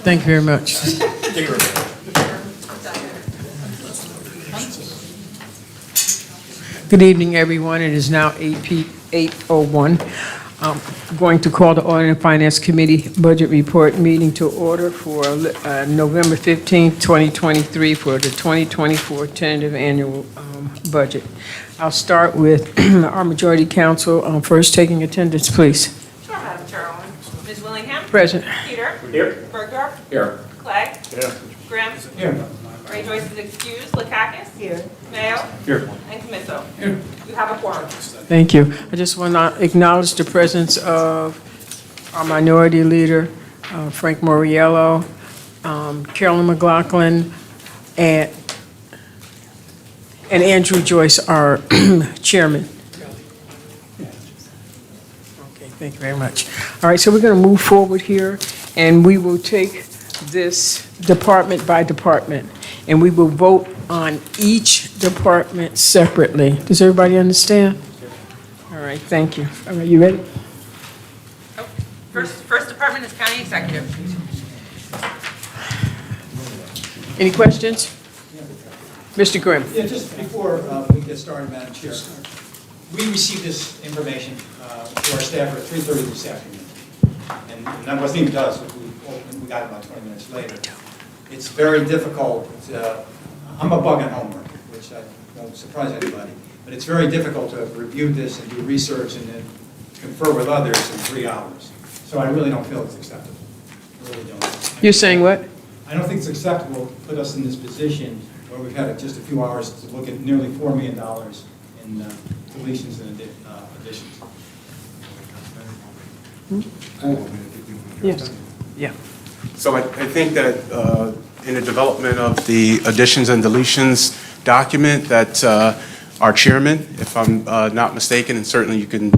Thank you very much. Good evening, everyone. It is now 8:01. I'm going to call the Audit and Finance Committee Budget Report meeting to order for November 15th, 2023 for the 2024 tentative annual budget. I'll start with our majority council. First, taking attendance, please. Sure, Madam Chairwoman. Ms. Willingham? Present. Peter? Here. Bergdorf? Here. Clegg? Here. Grimm? Here. Ray Joyce is excused. Lakakis? Here. Mayo? Here. And Camiso? Here. You have a quorum. Thank you. I just want to acknowledge the presence of our minority leader, Frank Moriello, Carolyn McLaughlin, and Andrew Joyce, our chairman. Okay, thank you very much. All right, so we're going to move forward here, and we will take this department by department, and we will vote on each department separately. Does everybody understand? All right, thank you. All right, you ready? Oh, First department is County Executive. Any questions? Mr. Grimm? Yeah, just before we get started, Madam Chair, we received this information to our staff at 3:30 this afternoon. And that wasn't even to us, we got it about 20 minutes later. It's very difficult. I'm a bug on homework, which I won't surprise anybody, but it's very difficult to review this and do research and then confer with others in 3 hours. So I really don't feel it's acceptable. I really don't. You're saying what? I don't think it's acceptable to put us in this position where we've had just a few hours to look at nearly $4 million in deletions and additions. Yes. Yeah. So I think that in the development of the additions and deletions document that our chairman, if I'm not mistaken, and certainly you can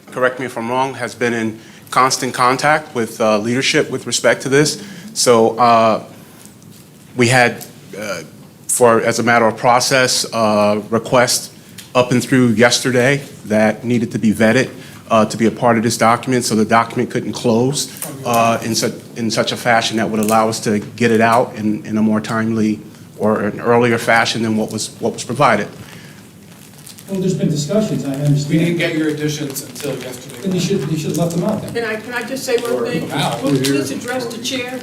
correct me if I'm wrong, has been in constant contact with leadership with respect to this. So we had, as a matter of process, requests up and through yesterday that needed to be vetted to be a part of this document, so the document couldn't close in such a fashion that would allow us to get it out in a more timely or an earlier fashion than what was provided. Well, there's been discussions, I understand. We didn't get your additions until yesterday. Then you should have left them out then. Can I just say one thing? Wow. Will you please address the chair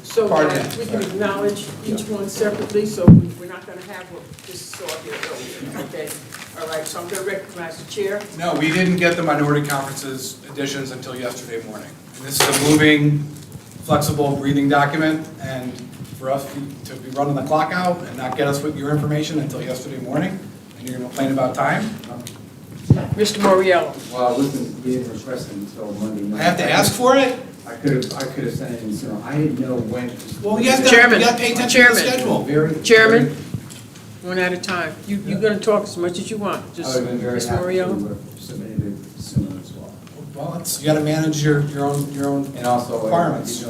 so Pardon that me. we can acknowledge each one separately, so we're not going to have what just saw here earlier, okay? All right, so I'm going to recognize the chair. No, we didn't get the minority conference's additions until yesterday morning. And this is a moving, flexible breathing document, and for us to be running the clock out and not get us with your information until yesterday morning, and you're gonna complain about time? Mr. Moriello. Well, I wasn't being requested until Monday night. I have to ask for it? I could have sent it in sooner. I didn't know when. Well, you have to, Chairman. you got to pay attention to the Chairman. schedule. Very. Chairman, one at a time. You're going to talk as much as you want. I Just, would have been very Mr. happy Moriello. to have submitted it sooner as well. Well, it's, you gotta manage your own And also, requirements. I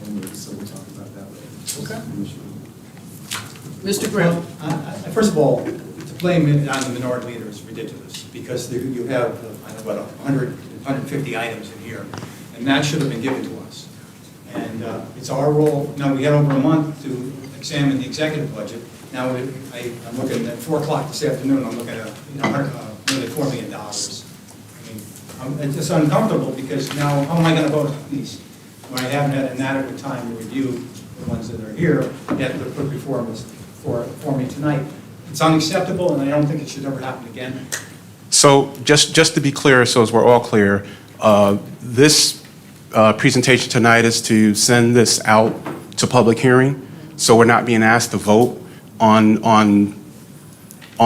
did notice, so we'll talk about that later. Okay. Mr. Grimm. Well, first of all, to blame it on the minority leader is ridiculous, because you have, I don't know, what, 150 items in here, and that should have been given to us. And it's our role, now we had over a month to examine the executive budget. Now, I'm looking at 4 o'clock this afternoon, I'm looking at, nearly $4 million. I mean, it's just uncomfortable, because now, how am I going to vote on these when I haven't had an adequate time to review the ones that are here, yet they're put before me tonight? It's unacceptable, and I don't think it should ever happen again. So just to be clear, so as we're all clear, this presentation tonight is to send this out to public hearing, so we're not being asked to vote on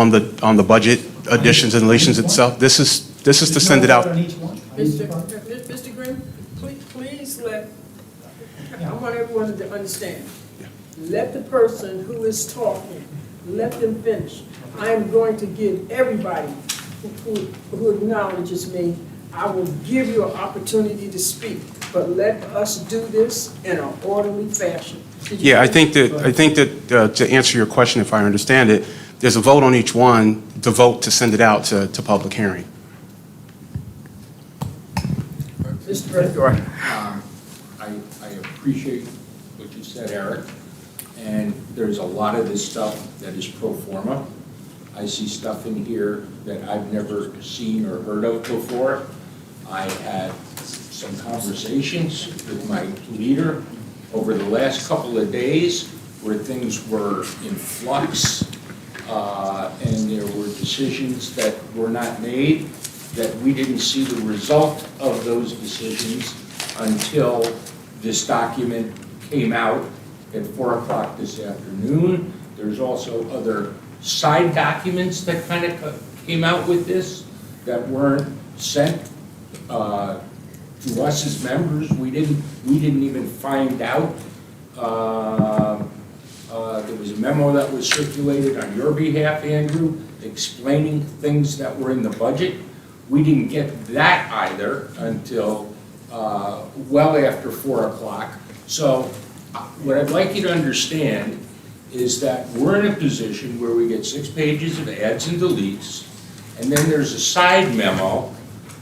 the budget additions and deletions itself. This is to send it out. On each one? Mr. Grimm, please I want everyone to understand. Let the person who is talking, let them finish. I am going to give everybody who acknowledges me, I will give you an opportunity to speak, but let us do this in an orderly fashion. Yeah, I think that to answer your question, if I understand it, there's a vote on each one to vote to send it out to public hearing. Mr. Bergdorf. I appreciate what you said, Eric. And there's a lot of this stuff that is pro forma. I see stuff in here that I've never seen or heard of before. I had some conversations with my leader over the last couple of days where things were in flux, and there were decisions that were not made, that we didn't see the result of those decisions until this document came out at 4 o'clock this afternoon. There's also other side documents that kind of came out with this that weren't sent to us as members. We didn't even find out. There was a memo that was circulated on your behalf, Andrew, explaining things that were in the budget. We didn't get that either until well after 4 o'clock. So what I'd like you to understand is that we're in a position where we get 6 pages of adds and deletes, and then there's a side memo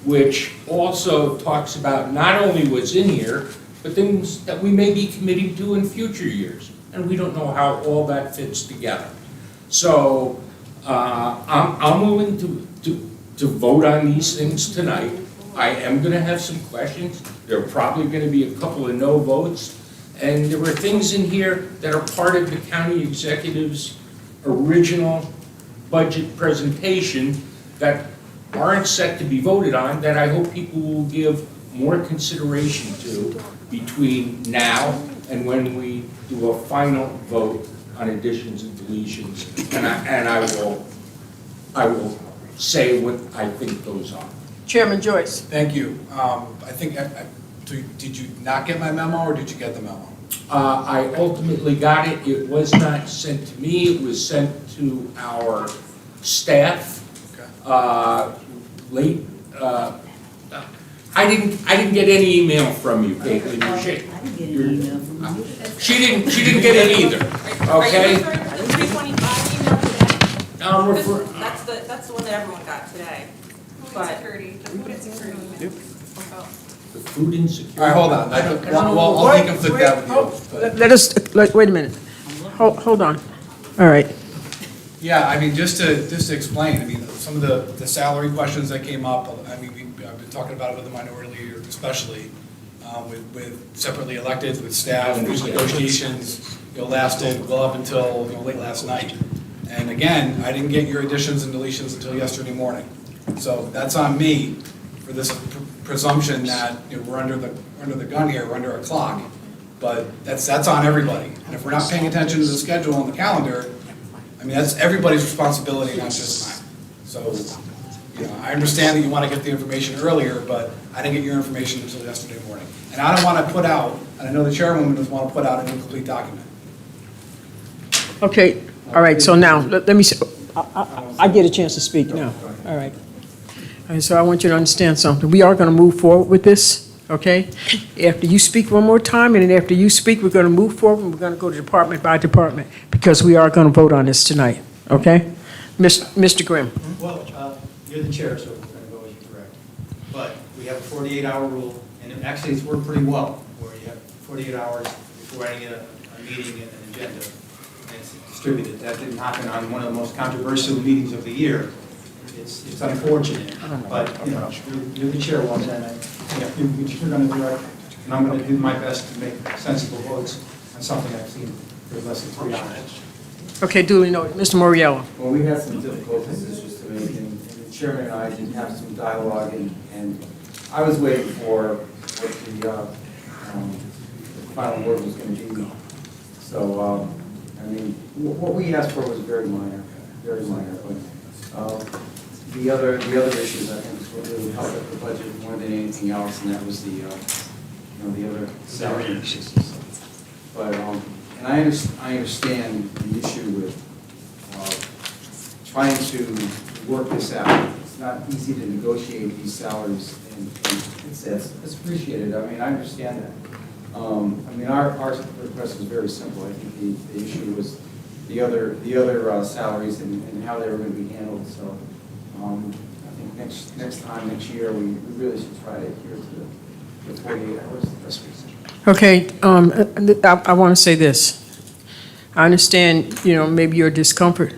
which also talks about not only what's in here, but things that we may be committing to in future years. And we don't know how all that fits together. So I'm willing to vote on these things tonight. I am going to have some questions. There are probably going to be a couple of no votes. And there were things in here that are part of the county executive's original budget presentation that aren't set to be voted on, that I hope people will give more consideration to between now and when we do a final vote on additions and deletions. And I will say what I think those are. Chairman Joyce. Thank you. I think, did you not get my memo, or did you get the memo? I ultimately got it. It was not sent to me. It was sent to our staff. Okay. Late. I didn't get any email from you, Caitlin. I didn't get an email from you. She didn't get it either. Are Okay. you referring to the 325 email today? I'm This- refer- That's the one that everyone got today. But The food insecurity. All right, hold on. Well, I'll deconflict that with you. Let us, wait a minute. Hold on. All right. Yeah, I mean, just to explain, I mean, some of the salary questions that came up, I mean, I've been talking about it with the minority leader especially, with separately elected, with staff, these negotiations, lasted well up until, late last night. And again, I didn't get your additions and deletions until yesterday morning. So that's on me for this presumption that, we're under the gun here, we're under a clock. But that's on everybody. And if we're not paying attention to the schedule on the calendar, I mean, that's everybody's responsibility, not just mine. So, I understand that you want to get the information earlier, but I didn't get your information until yesterday morning. And I don't want to put out, and I know the chairwoman doesn't want to put out an incomplete document. Okay, all right, so now, let me, I get a chance to speak now. All right. All right, so I want you to understand something. We are going to move forward with this, okay? After you speak one more time, and then after you speak, we're going to move forward, and we're going to go to department by department, because we are going to vote on this tonight, okay? Mr. Grimm. Well, you're the chair, so we're going to go as you direct. But we have a 48-hour rule, and actually it's worked pretty well, where you have 48 hours before any a meeting and an agenda, and it's distributed. That didn't happen on one of the most controversial meetings of the year. It's unfortunate, but, you're the chairwoman, and you're going to direct, and I'm going to do my best to make sensible votes on something I've seen for less than 3 hours. Okay, duly noted. Mr. Moriello. Well, we had some difficult decisions to make, and the chairman and I did have some dialogue, and I was waiting for what the final word was going to be. So, I mean, what we asked for was very minor, but the other issues, I think, is what really helped with the budget more than anything else, and that was the other salary increases. But, and I understand the issue with trying to work this out. It's not easy to negotiate these salaries, and it's appreciated. I mean, I understand that. I mean, our request was very simple. I think the issue was the other salaries and how they were going to be handled. So I think next year, we really should try to adhere to the 48 hours. Okay, I want to say this. I understand, maybe your discomfort,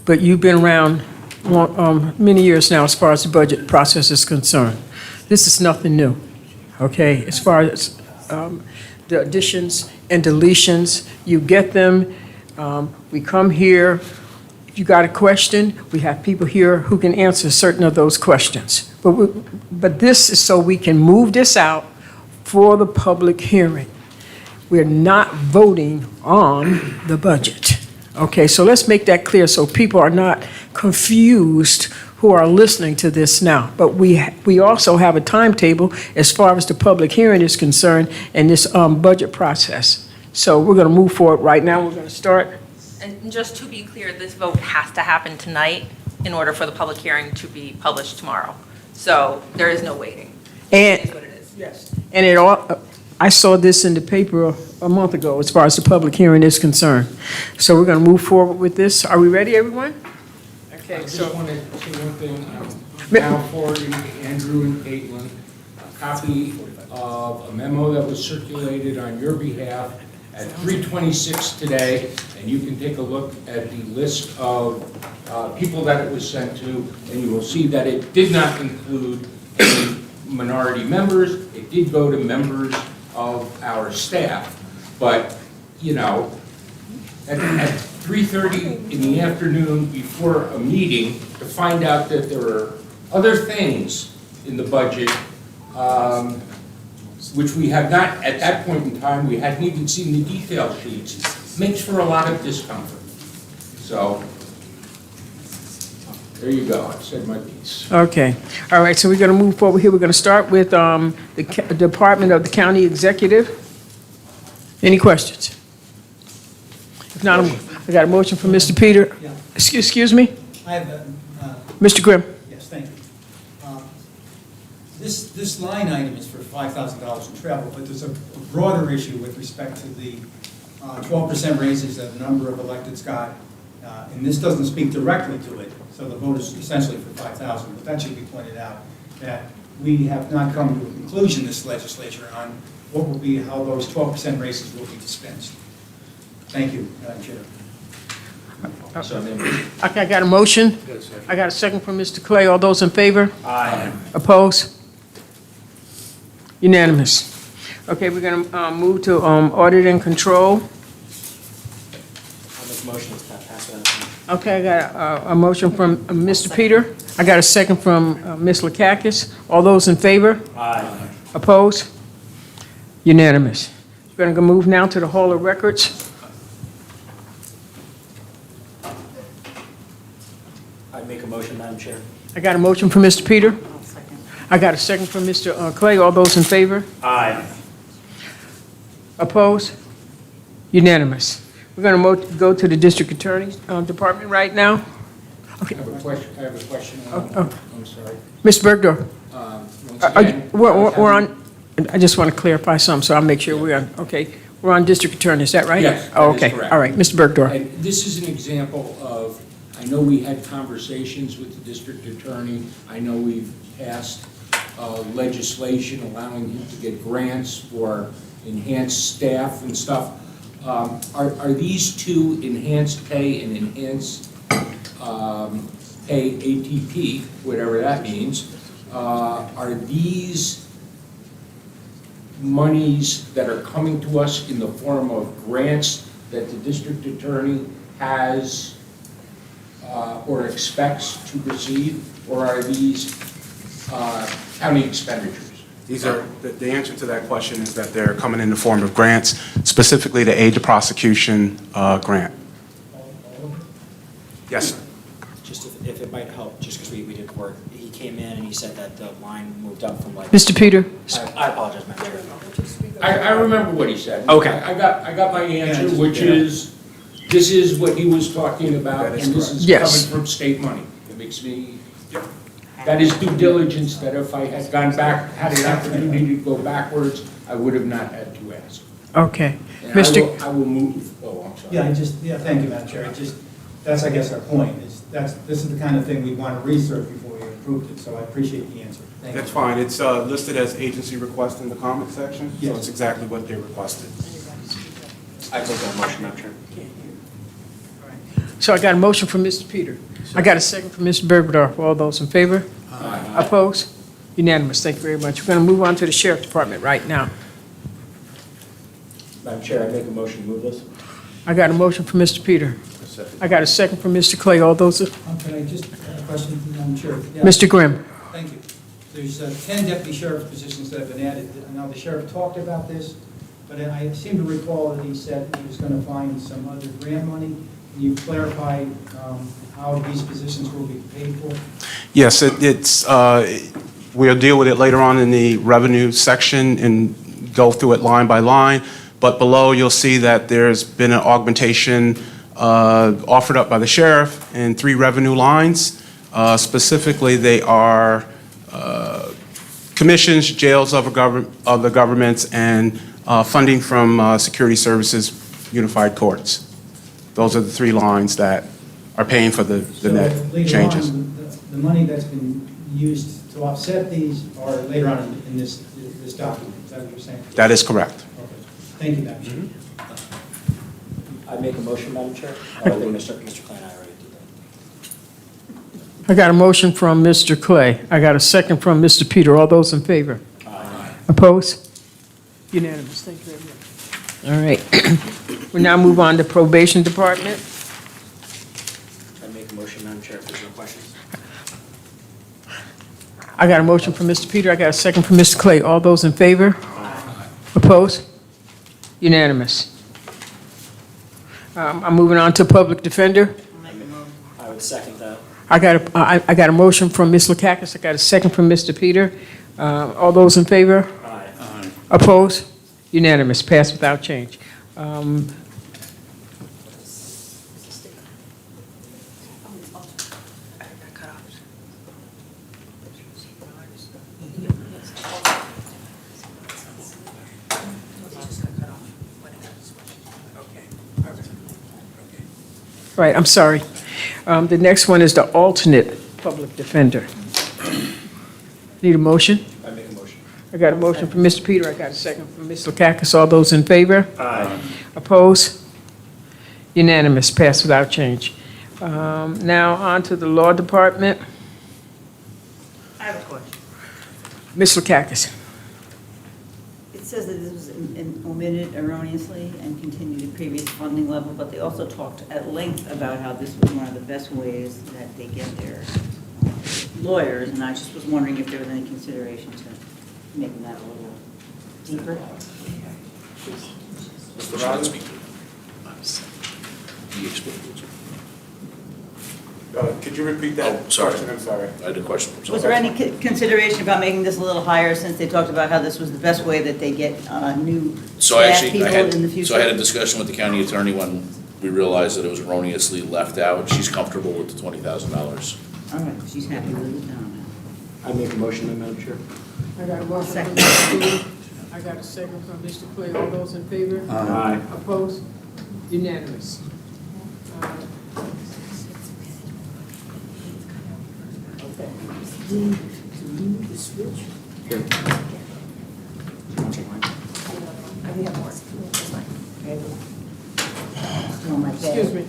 but you've been around many years now as far as the budget process is concerned. This is nothing new, okay? As far as the additions and deletions, you get them. We come here. If you got a question, we have people here who can answer certain of those questions. But this is so we can move this out for the public hearing. We're not voting on the budget. Okay, so let's make that clear so people are not confused who are listening to this now. But we also have a timetable as far as the public hearing is concerned and this budget process. So we're going to move forward right now. We're going to start. And just to be clear, this vote has to happen tonight in order for the public hearing to be published tomorrow. So there is no waiting. It is what it is. Yes. And I saw this in the paper a month ago as far as the public hearing is concerned. So we're going to move forward with this. Are we ready, everyone? I Okay, just so, want to say one thing. I'm now forwarding to Andrew and Caitlin a copy of a memo that was circulated on your behalf at 3:26 today, and you can take a look at the list of people that it was sent to, and you will see that it did not include any minority members. It did go to members of our staff, but, at 3:30 in the afternoon before a meeting, to find out that there are other things in the budget, which we have not, at that point in time, we hadn't even seen the detail sheets, makes for a lot of discomfort. So, there you go, I've said my piece. okay. All right, so we're going to move forward here. We're going to start with the Department of the County Executive. Any questions? If not, I got a motion from Mr. Peter. Yeah. Excuse me? I have Mr. Grimm. yes, thank you. This line item is for $5,000 in travel, but there's a broader issue with respect to the 12% raises that a number of electeds got, and this doesn't speak directly to it, so the vote is essentially for $5,000, but that should be pointed out, that we have not come to a conclusion this legislature on what will be, how those 12% raises will be dispensed. Thank you, Madam Chair. Okay, I got a motion. I got a second from Mr. Clay. All those in favor? Aye. Opposed? Unanimous. Okay, we're going to move to audit and control. I'll make a motion to pass that. Okay, I got a motion from Mr. Peter. I got a second from Ms. Lakakis. All those in favor? Aye. Opposed? Unanimous. We're going to move now to the Hall of Records. I make a motion, Madam Chair. I got a motion from Mr. Peter. I'll second. I got a second from Mr. Clay. All those in favor? Aye. Opposed? Unanimous. We're going to go to the District Attorney's Department right now. I have a question. I'm sorry. Ms. Bergdorf, Once again, we're on, I just want to clarify something, so I'll make sure we're on, okay. We're on District Attorney, is that right? Yes, that Oh, is okay. correct. All right, Mr. Bergdorf. And this is an example of, I know we had conversations with the district attorney. I know we've passed legislation allowing him to get grants for enhanced staff and stuff. Are these two enhanced pay and enhanced pay ATP, whatever that means, are these monies that are coming to us in the form of grants that the district attorney has or expects to receive, or are these county expenditures? These are, the answer to that question is that they're coming in the form of grants, specifically the aid to prosecution grant. Yes, sir. Just if it might help, just because we did work, he came in and he said that the line moved up from like. Mr. Peter? I apologize, Madam Chair. I remember what he said. Okay. I got my answer, Yeah, which yeah. is, this is what he was talking about, That is and this correct. is Yes. coming from state money. It makes me, that is due diligence, that if I had gone back, had an opportunity to go backwards, I would have not had to ask. Okay. And Mr. I will move, oh, I'm sorry. Thank you, Madam Chair. That's, I guess, our point, is this is the kind of thing we want to research before we approve approved it, so I appreciate the answer. Thank you. That's fine. It's listed as agency request in the comment section, so Yes. it's exactly what they requested. I take that motion, Madam Chair. So I got a motion from Mr. Peter. I got a second from Mr. Bergdorf. All those in favor? Opposed? Unanimous. Thank you very much. We're going to move on to the Sheriff Department right now. Madam Chair, I make a motion to move this. I got a motion from Mr. Peter. I got a second from Mr. Clay. All those, Can I just have a question, Madam Chair? Yeah. Mr. Grimm. Thank you. There's 10 deputy sheriff positions that have been added. Now, the sheriff talked about this, but I seem to recall that he said he was going to find some other grant money. Can you clarify how these positions will be paid for? Yes, we'll deal with it later on in the revenue section and go through it line by line. But below, you'll see that there's been an augmentation offered up by the sheriff in 3 revenue lines. Specifically, they are commissions, jails of the governments, and funding from security services, unified courts. Those are the 3 lines that are paying for the net changes. So later on, the money that's been used to offset these are later on in this document. Is that what you're saying? That is correct. Okay. Thank you, Madam Chair. I make a motion, Madam Chair. I think Mr. Clay and I already did that. I got a motion from Mr. Clay. I got a second from Mr. Peter. All those in favor? Aye. Opposed? Unanimous. Thank you very much. All right. We now move on to Probation Department. I make a motion, Madam Chair, if there's no questions. I got a motion from Mr. Peter. I got a second from Mr. Clay. All those in favor? Opposed? Unanimous. I'm moving on to Public Defender. I would second that. I got a motion from Ms. Lakakis. I got a second from Mr. Peter. All those in favor? Aye. Opposed? Unanimous. Passed without change. Right, I'm sorry. The next one is the alternate public defender. Need a motion? I make a motion. I got a motion from Mr. Peter. I got a second from Ms. Lakakis. All those in favor? Aye. Opposed? Unanimous. Passed without change. Now on to the Law Department. I have a question. Ms. Lakakis. It says that this was omitted erroneously and continued at previous funding level, but they also talked at length about how this was one of the best ways that they get their lawyers, and I just was wondering if there was any consideration to making that a little deeper. Mr. Rosen? Could you repeat that? Oh, sorry. question? I'm sorry. I had a question. Was there any consideration about making this a little higher, since they talked about how this was the best way that they get new So I staff actually, people in the future? so I had a discussion with the county attorney when we realized that it was erroneously left out. She's comfortable with the $20,000. All right, she's happy with it now. I make a motion, Madam Chair. I got a motion from Second. Mr. Peter. I got a second from Mr. Clay. All those in favor? Aye. Opposed? Unanimous. Okay. Here. I'll take mine. Still on my bed. Excuse me.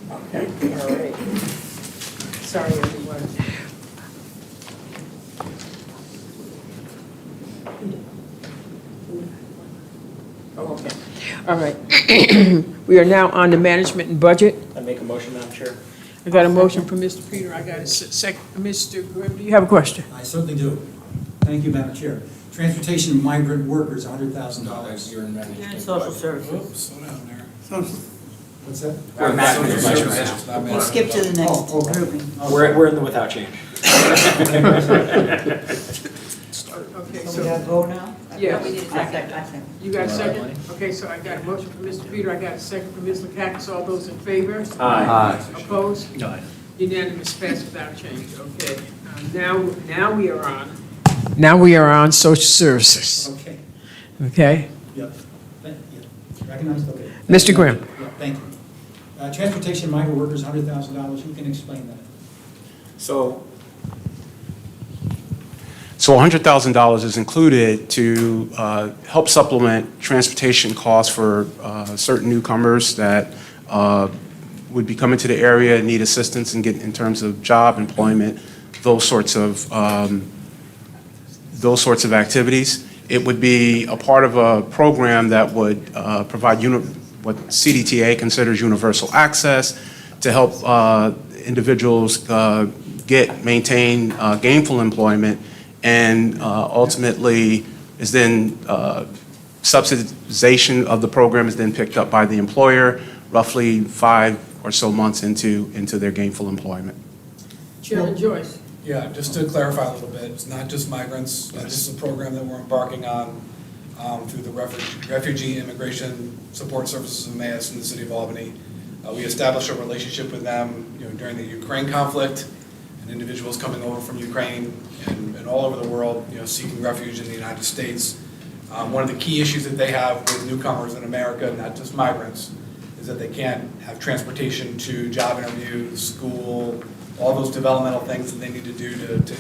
Okay, all right. Sorry, everyone. Oh, okay. All right. We are now on the management and budget. I make a motion, Madam Chair. I got a motion from Mr. Peter. I got a second. Mr. Grimm, do you have a question? I certainly do. Thank you, Madam Chair. Transportation migrant workers, $100,000. You're in You're in management. social services. Oops, slow down there. What's that? We're management Social advisory. services, not We'll skip to the Oh, next okay. grouping. We're in the without change. Okay, So we got to vote now? Yeah. We need a I second. second. You got a second? Okay, so I got a motion from Mr. Peter, I got a second from Ms. Lakakis. All those in favor? Aye. Opposed? No. Unanimous, passed without change, okay. Now we are on social services, Okay. okay? Yep. Yeah. Recognized, okay. Mr. Grimm. Yeah. Thank you. Transportation migrant workers, $100,000, who can explain that? So $100,000 is included to help supplement transportation costs for certain newcomers that would be coming to the area, need assistance in terms of job, employment, those sorts of activities. It would be a part of a program that would provide what CDTA considers universal access to help individuals maintain gainful employment, and ultimately is then subsidization of the program is then picked up by the employer roughly 5 or so months into their gainful employment. Chairman Joyce. Yeah, just to clarify a little bit, it's not just migrants. This is a program that we're embarking on through the Refugee Immigration Support Services of Emmaus in the city of Albany. We established a relationship with them, during the Ukraine conflict, and individuals coming over from Ukraine and all over the world, seeking refuge in the United States. One of the key issues that they have with newcomers in America, not just migrants, is that they can't have transportation to job interviews, school, all those developmental things that they need to do to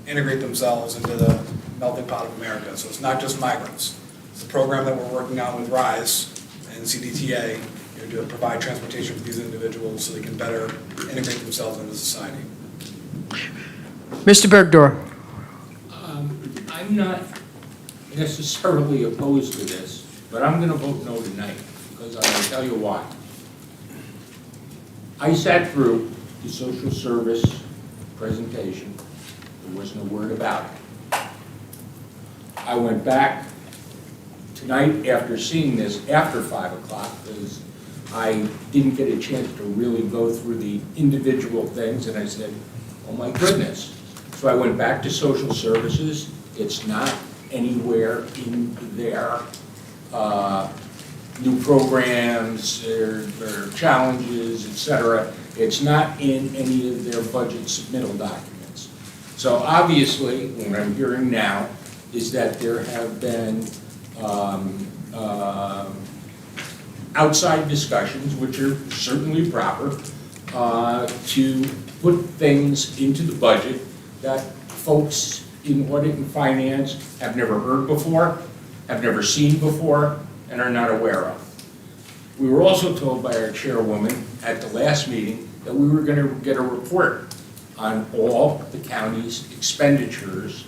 integrate themselves into the melting pot of America. So it's not just migrants. It's a program that we're working on with RISE and CDTA to provide transportation for these individuals so they can better integrate themselves into society. Mr. Bergdorf. I'm not necessarily opposed to this, but I'm going to vote no tonight, because I'm going to tell you why. I sat through the social service presentation. There wasn't a word about it. I went back tonight after seeing this after 5 o'clock, because I didn't get a chance to really go through the individual things, and I said, oh my goodness. So I went back to social services. It's not anywhere in their new programs or challenges, et cetera. It's not in any of their budget submittal documents. So obviously, what I'm hearing now is that there have been outside discussions, which are certainly proper, to put things into the budget that folks in audit and finance have never heard before, have never seen before, and are not aware of. We were also told by our chairwoman at the last meeting that we were going to get a report on all the county's expenditures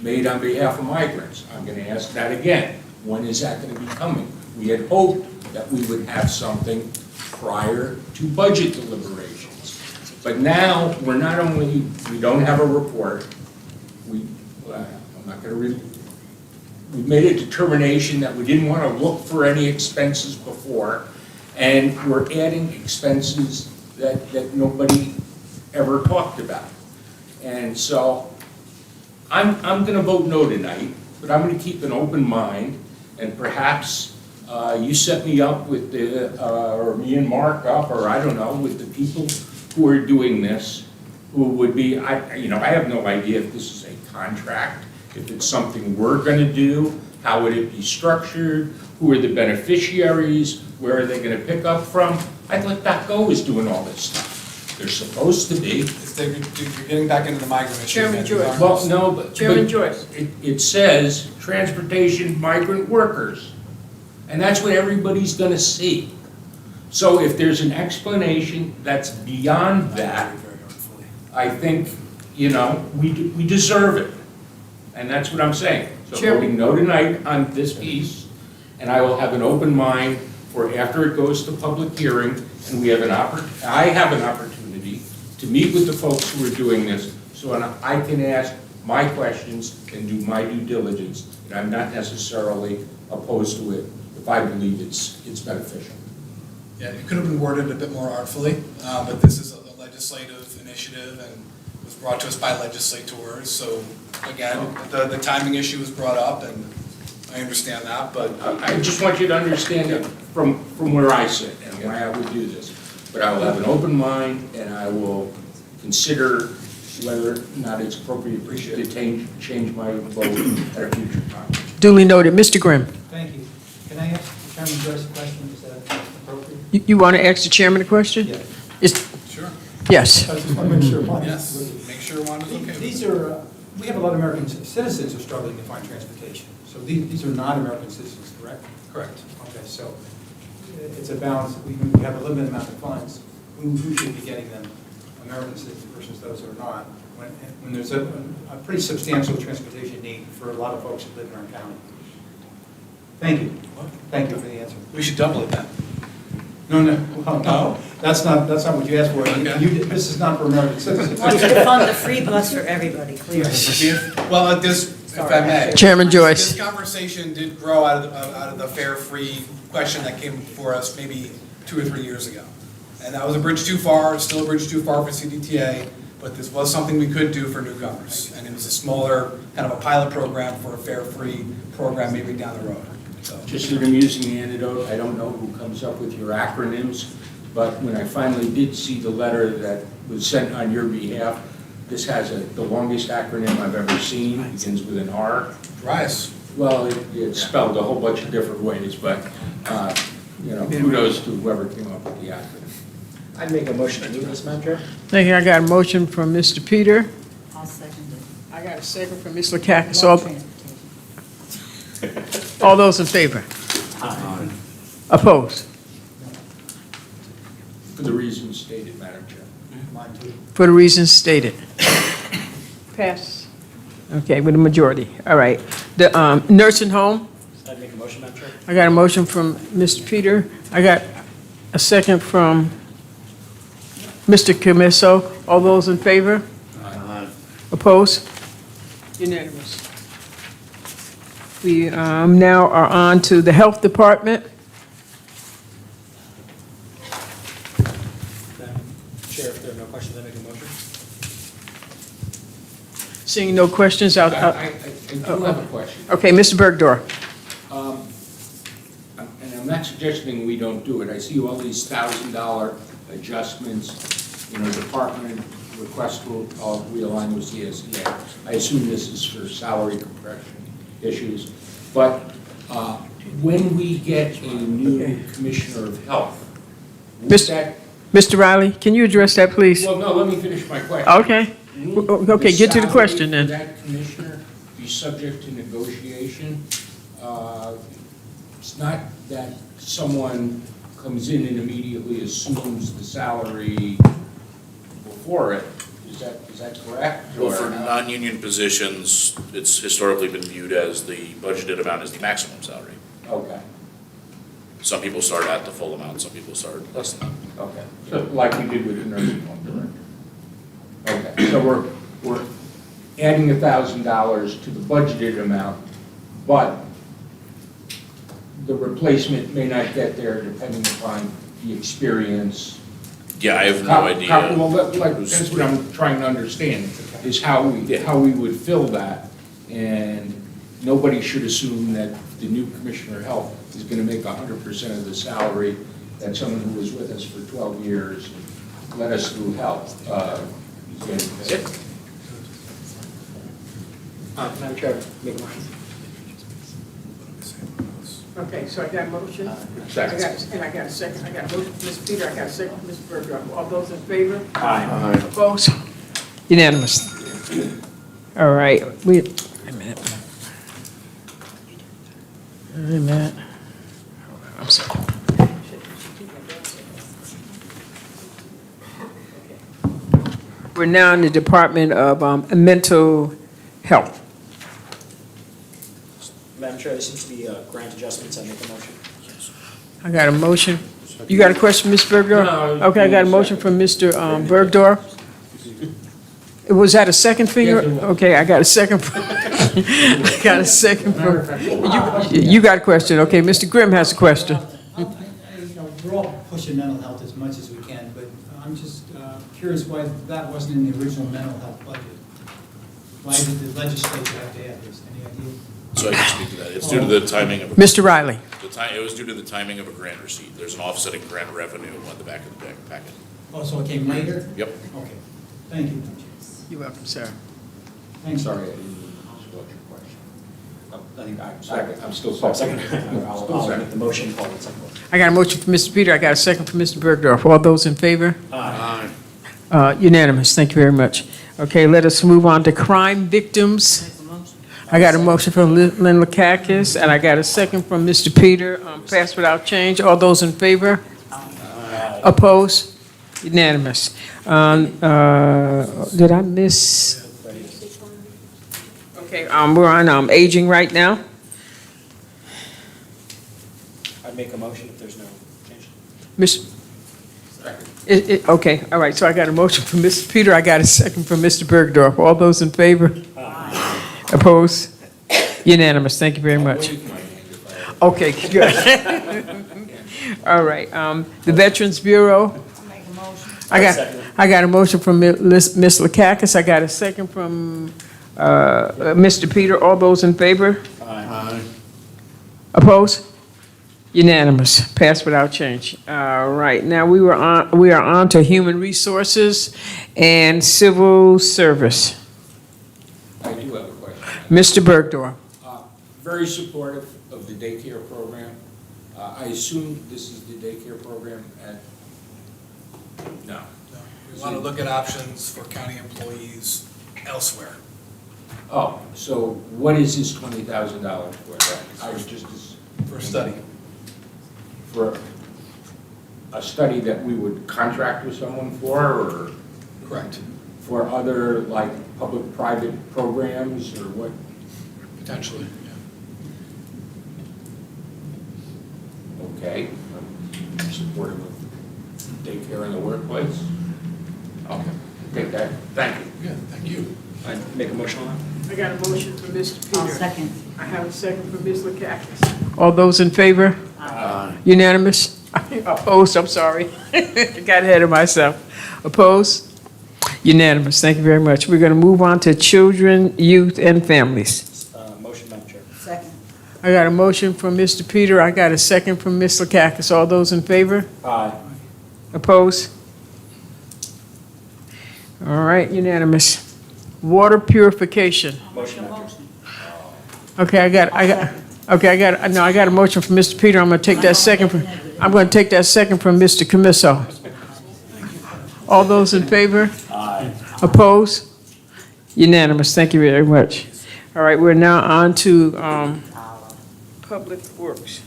made on behalf of migrants. I'm going to ask that again. When is that going to be coming? We had hoped that we would have something prior to budget deliberations. But now, we're not only, we don't have a report, I'm not going to read, we made a determination that we didn't want to look for any expenses before, and we're adding expenses that nobody ever talked about. And so, I'm going to vote no tonight, but I'm going to keep an open mind, and perhaps you set me up with the, or me and Mark up, or I don't know, with the people who are doing this, who would be, I have no idea if this is a contract, if it's something we're going to do, how would it be structured, who are the beneficiaries, where are they going to pick up from? I'd let DOTCO is doing all this stuff. They're supposed to be. You're getting back into the migrant issue. Chairman Joyce. Well, no, but Chairman Joyce. it says transportation migrant workers, and that's what everybody's going to see. So if there's an explanation that's beyond that, I think, we deserve it. And that's what I'm saying. So Chairman. voting no tonight on this piece, and I will have an open mind for after it goes to public hearing, and I have an opportunity to meet with the folks who are doing this, so I can ask my questions and do my due diligence, and I'm not necessarily opposed to it if I believe it's beneficial. Yeah, it could have been worded a bit more artfully, but this is a legislative initiative and was brought to us by legislators. So again, the timing issue was brought up, and I understand that, but I just want you to understand it from where I sit and why I would do this. But I will have an open mind, and I will consider whether or not it's appropriate to change my vote at a future time. Duly noted. Mr. Grimm. Thank you. Can I ask Chairman Joyce a question? Is that appropriate? You want to ask the chairman a question? Yeah. Sure. Yes. I just want to make sure. Yes, make sure Wanda's okay with it. These are, we have a lot of American citizens who are struggling to find transportation. So these are not American citizens, correct? Correct. Okay, so it's a balance. We have a limited amount of funds. Who should be getting them? American citizens versus those who are not. When there's a pretty substantial transportation need for a lot of folks who live in our county. Thank you. Thank you for the answer. We should double it then. No, that's not what you asked for. Okay. This is not for American citizens. Wants to fund the free bus for everybody, clearly. Well, if I may. Chairman Joyce. This conversation did grow out of the fare free question that came before us maybe 2 or 3 years ago. And that was a bridge too far, it's still a bridge too far for CDTA, but this was something we could do for newcomers. And it was a smaller, kind of a pilot program for a fare-free program maybe down the road. So, Just an amusing anecdote, I don't know who comes up with your acronyms, but when I finally did see the letter that was sent on your behalf, this has the longest acronym I've ever seen, it begins with an R. RISE. Well, it's spelled a whole bunch of different ways, but, kudos to whoever came up with the acronym. I'd make a motion to move this, Madam Chair. Thank you. I got a motion from Mr. Peter. I'll second it. I got a second from Ms. Lakakis. Love transportation. All those in favor? Opposed? For the reasons stated, Madam Chair. Mine too. For the reasons stated. Pass. Okay, with a majority. All right. The nursing home, I'd make a motion, Madam Chair. I got a motion from Mr. Peter. I got a second from Mr. Camiso. All those in favor? Opposed? Unanimous. We now are on to the Health Department. Madam Chair, if there are no questions, I make a motion. Seeing no questions, I do have a question. okay, Mr. Bergdorf. And I'm not suggesting we don't do it. I see all these $1,000 adjustments, department request to realign with CSEA. I assume this is for salary compression issues. But when we get a new commissioner of health, would that... Mr. Riley, can you address that, please? Well, no, let me finish my question. Okay. Okay, get to the question then. Would that commissioner be subject to negotiation? It's not that someone comes in and immediately assumes the salary before it. Is that correct? Well, for Or- non-union positions, it's historically been viewed as the budgeted amount is the maximum salary. Okay, Some people start at the full amount, some people start less than that. okay. So like we did with the nursing home director. Okay, so we're adding $1,000 to the budgeted amount, but the replacement may not get there depending upon the experience. Yeah, I have no idea. Well, that's what I'm trying to understand, is how we would fill that. And nobody should assume that the new commissioner of health is going to make 100% of the salary that someone who was with us for 12 years, led us through health. Is getting paid. Madam Chair, make a motion. Okay, so I got a motion. Second. I got a second. I got a motion from Mr. Peter, I got a second from Mr. Bergdorf. All those in favor? Aye. Opposed? Unanimous. All right, wait a minute. Wait a minute. I'm sorry. We're now in the Department of Mental Health. Madam Chair, there seems to be grant adjustments. I make a motion. I got a motion. You got a question, Ms. Bergdorf? No, Okay, I got a motion from Mr. Bergdorf. Was that a second finger? Yes, it was. Okay, I got a second. I got a second from, you got a question. Okay, Mr. Grimm has a question. We're all pushing mental health as much as we can, but I'm just curious why that wasn't in the original mental health budget. Why did the legislature have to add this? Any idea? So I can speak to that. It's due to the timing of, Mr. Riley. it was due to the timing of a grant receipt. There's an offsetting grant revenue on the back of the packet. Oh, so it came later? Yep. Okay, thank you. You're welcome, sir. Thanks. Sorry, I didn't mean to spoil your question. think I'm still second. second. I'll make the motion, call it second. I got a motion for Mr. Peter, I got a second for Mr. Bergdorf. All those in favor? Aye. Unanimous, thank you very much. Okay, let us move on to crime victims. I got a motion from Lynn Lakakis, and I got a second from Mr. Peter. Pass without change. All those in favor? Opposed? Unanimous. Did I miss? Okay, we're on aging right now. I'd make a motion if there's no change. Miss. Okay, all right, so I got a motion from Mr. Peter, I got a second from Mr. Bergdorf. All those in favor? Opposed? Unanimous, thank you very much. Okay, good. All right, the Veterans Bureau. I got a motion from Ms. Lakakis, I got a second from Mr. Peter. All those in favor? Aye. Opposed? Unanimous, passed without change. All right, now we are on to Human Resources and Civil Service. I do have a question. Mr. Bergdorf. Very supportive of the daycare program. I assume this is the daycare program at, no. We want to look at options for county employees elsewhere. Oh, so what is this $20,000 for? I was just, For study. for a study that we would contract with someone for, or Correct. for other, like, public-private programs, or what? Potentially, Okay, I'm supportive of daycare in the workplace. Okay, take that, thank you. yeah. Thank you. I'd make a motion on that. I got a motion from Mr. Peter. I'll second. I have a second from Ms. Lakakis. All those in favor? Unanimous? Opposed, I'm sorry. Got ahead of myself. Opposed? Unanimous, thank you very much. We're going to move on to Children, Youth, and Families. Motion, Madam Chair. Second. I got a motion from Mr. Peter, I got a second from Ms. Lakakis. All those in favor? Aye. Opposed? All right, unanimous. Water purification. Motion, Madam Chair. Okay, I got a motion from Mr. Peter, I'm gonna take that second from Mr. Camiso. All those in favor? Aye. Opposed? Unanimous, thank you very much. All right, we're now on to, Public Works.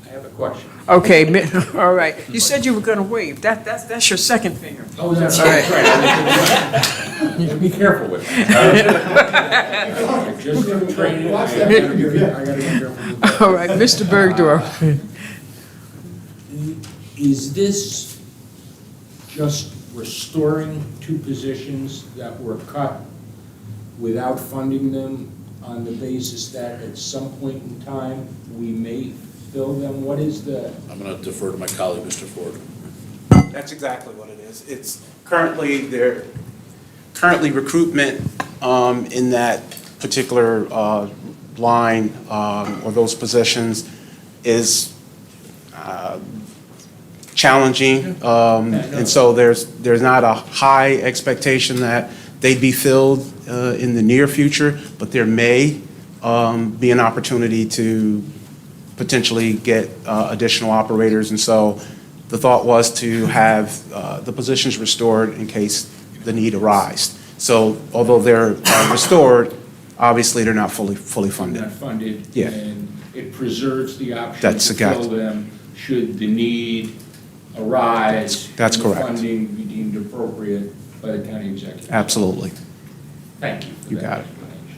I have a question. Okay, all right, you said you were gonna wave, that's your second finger. Oh, that's All right. right. Be careful with that. Just for training, I gotta be careful. All right, Mr. Bergdorf. Is this just restoring two positions that were cut without funding them on the basis that at some point in time, we may fill them? What is the? I'm going to defer to my colleague, Mr. Ford. That's exactly what it is. It's currently recruitment in that particular line or those positions is challenging. And so there's not a high expectation that they'd be filled in the near future, but there may be an opportunity to potentially get additional operators. And so the thought was to have the positions restored in case the need arised. So although they're restored, obviously they're not fully funded. Not funded. Yeah. And it preserves the option That's to exact- fill them should the need arise. That's and correct. the funding be deemed appropriate by the county executive. Absolutely. Thank you for You that got it.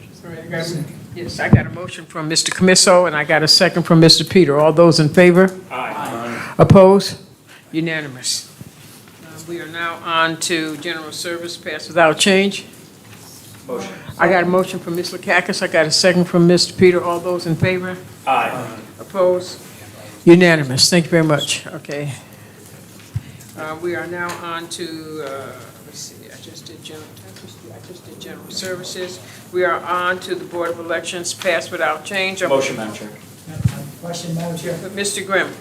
explanation. Yes, I got a motion from Mr. Camiso, and I got a second from Mr. Peter. All those in favor? Aye. Opposed? Unanimous. We are now on to general service, pass without change. Motion. I got a motion from Ms. Lakakis, I got a second from Mr. Peter. All those in favor? Aye. Opposed? Unanimous. Thank you very much. Okay. We are now on to, let's see, I just did general services. We are on to the Board of Elections, pass without change. Motion, Madam Chair. Question, Madam Chair. Mr. Grimm.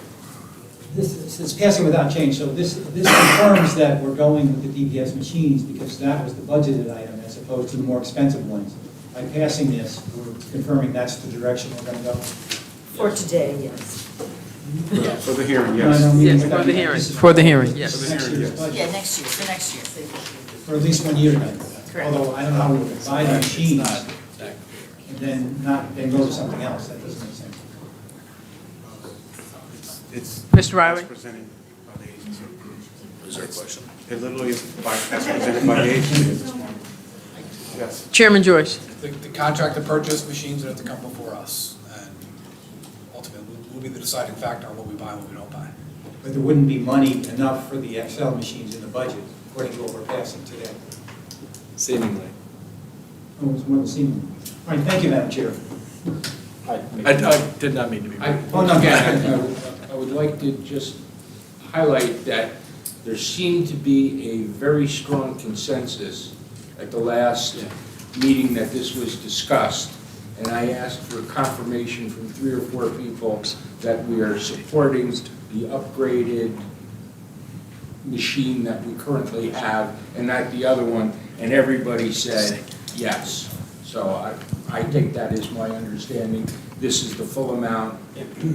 This is it's passing without change, so this confirms that we're going with the DPS machines because that was the budgeted item as opposed to the more expensive ones. By passing this, we're confirming that's the direction we're gonna go. For today, yes. For the hearing, No, yes. no, meaning Yes, we're for the not- hearing. this is For the hearing, yes. for next year's budget. Yeah, next year, for next year. For at least 1 year then. Correct. Although I don't know how we would buy the machines and then go to something else, that doesn't make sense. It's Mr. Riley? as presented by the agency. Is there a question? It literally is as presented by the agency at this point. Yes. Chairman Joyce? The contract to purchase machines would have to come before us, and ultimately, we'll be the deciding factor on what we buy and what we don't buy. But there wouldn't be money enough for the Excel machines in the budget, according to what we're passing today. Seemingly. Oh, it was more than seemingly. All right, thank you, Madam Chair. I did not mean to be rude. Oh, no, Again, I would like to just highlight that there seemed to be a very strong consensus at the last meeting that this was discussed, and I asked for confirmation from 3 or 4 people that we are supporting the upgraded machine that we currently have and not the other one, and everybody said yes. So I take that as my understanding. This is the full amount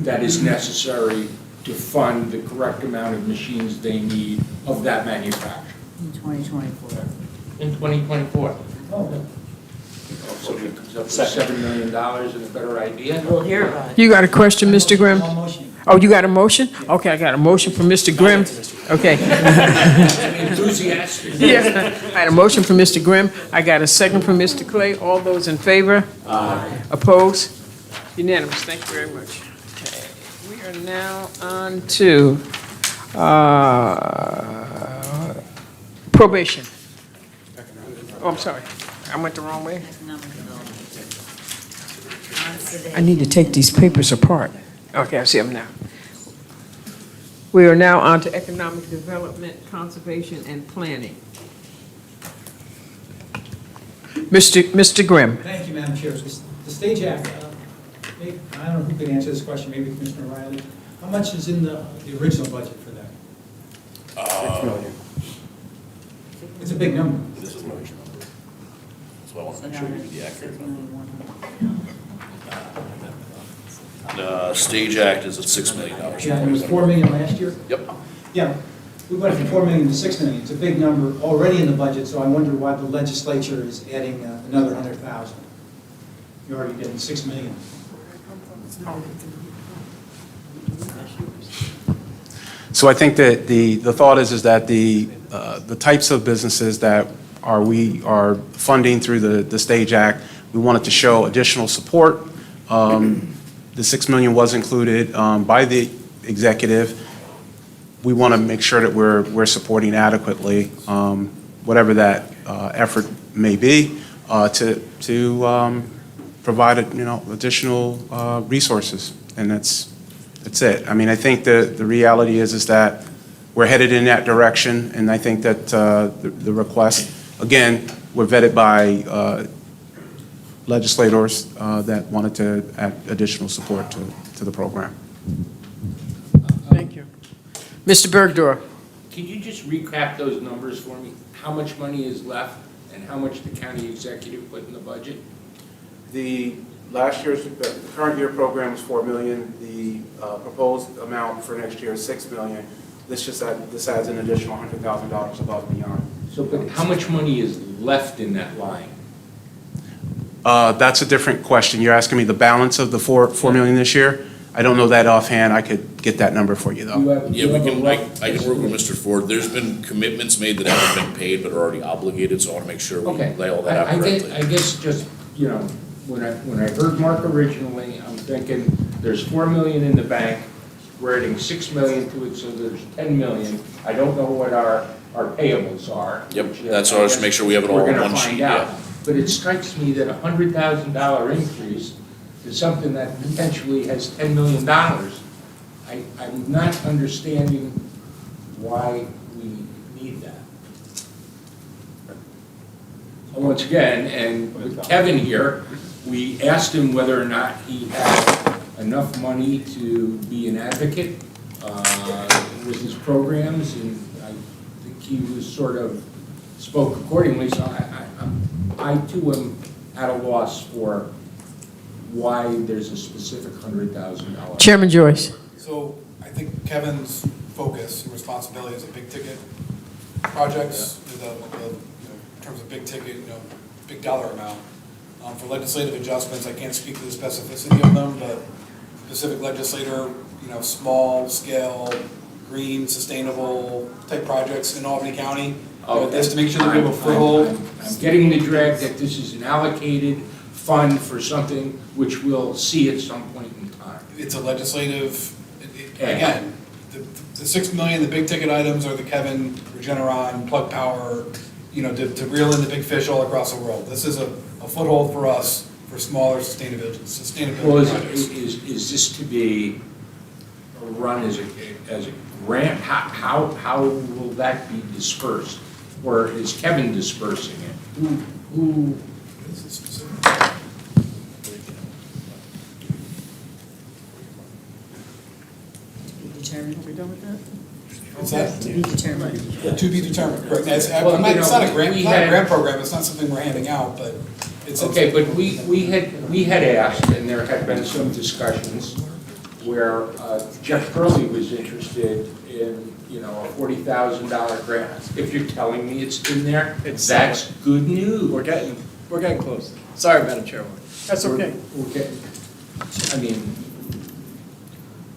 that is necessary to fund the correct amount of machines they need of that manufacturer. In 2024. In 2024. Oh, So if it comes up with $7 million and a better idea. We'll hear about it. You got a question, Mr. Grimm? I'm motioning. Oh, you got a motion? Okay, I got a motion from Mr. Grimm. Okay. Enthusiastic. Yeah, I had a motion from Mr. Grimm. I got a second from Mr. Clay. All those in favor? Aye. Opposed? Unanimous. Thank you very much. Okay, we are now on to probation. Oh, I'm sorry. I went the wrong way. Economic development. I need to take these papers apart. Okay, I see them now. We are now on to economic development, conservation, and planning. Mr. Grimm. Thank you, Madam Chair. The Stage Act, I don't know who can answer this question, maybe Commissioner Riley. How much is in the original budget for that? $6 million. It's a big number. This is my number. So I want So to make now sure you it's get the accurate number. 6,100,000. The Stage Act is at $6 million. Yeah, and it was 4 million last year? Yep. Yeah, we went from 4 million to 6 million. It's a big number already in the budget, so I wonder why the legislature is adding another 100,000. You're already getting 6 million. So I think that the thought is that the types of businesses that we are funding through the Stage Act, we wanted to show additional support. The $6 million was included by the executive. We want to make sure that we're supporting adequately, whatever that effort may be, to provide, additional resources, and that's it. I mean, I think the reality is that we're headed in that direction, and I think that the request, again, were vetted by legislators that wanted to add additional support to the program. Thank you. Mr. Bergdorf. Can you just recap those numbers for me? How much money is left and how much the county executive put in the budget? The current year program is $4 million. The proposed amount for next year is $6 million. This adds an additional $100,000 above and beyond. So, but how much money is left in that line? That's a different question. You're asking me the balance of the $4 million this year? I don't know that offhand. I could get that number for you, though. Yeah, I can work with Mr. Ford. There's been commitments made that haven't been paid but are already obligated, so I want to make sure we Okay. lay all that out correctly. I guess just, when I heard Mark originally, I'm thinking there's $4 million in the bank, we're adding $6 million to it, so there's $10 million. I don't know what our payables are. Yep, which, that's why I just make sure we have it all on one sheet, We're gonna yeah. find out. But it strikes me that a $100,000 increase is something that potentially has $10 million. I'm not understanding why we need that. Once again, and with Kevin here, we asked him whether or not he had enough money to be an advocate. with his programs, and I think he was sort of spoke accordingly, so I too am at a loss for why there's a specific $100,000. Chairman Joyce. So I think Kevin's focus and responsibility is a big ticket projects, in terms of big ticket, big dollar amount. For legislative adjustments, I can't speak to the specificity of them, but specific legislator, small scale, green, sustainable type projects in Albany County. Just to make sure that we have a foothold. I'm getting the drag that this is an allocated fund for something which we'll see at some point in time. It's a legislative, again, the 6 million, the big ticket items are the Kevin, Regeneron, Plug Power, to reel in the big fish all across the world. This is a foothold for us for smaller sustainability Well, projects. is this to be run as a grant? How will that be dispersed? Or is Kevin dispersing it? Who? This is specific. Be determined. We done with that? What's that? To be determined. To be determined, correct. Now, it's Well, it's not a grant, we it's not a had- grant program, it's not something we're handing out, but it's. Okay, but we had asked, and there had been some discussions where Jeff Curley was interested in, a $40,000 grant. If you're telling me it's in there, that's good news. We're getting close. Sorry, Madam Chairman. That's okay. We're getting, I mean,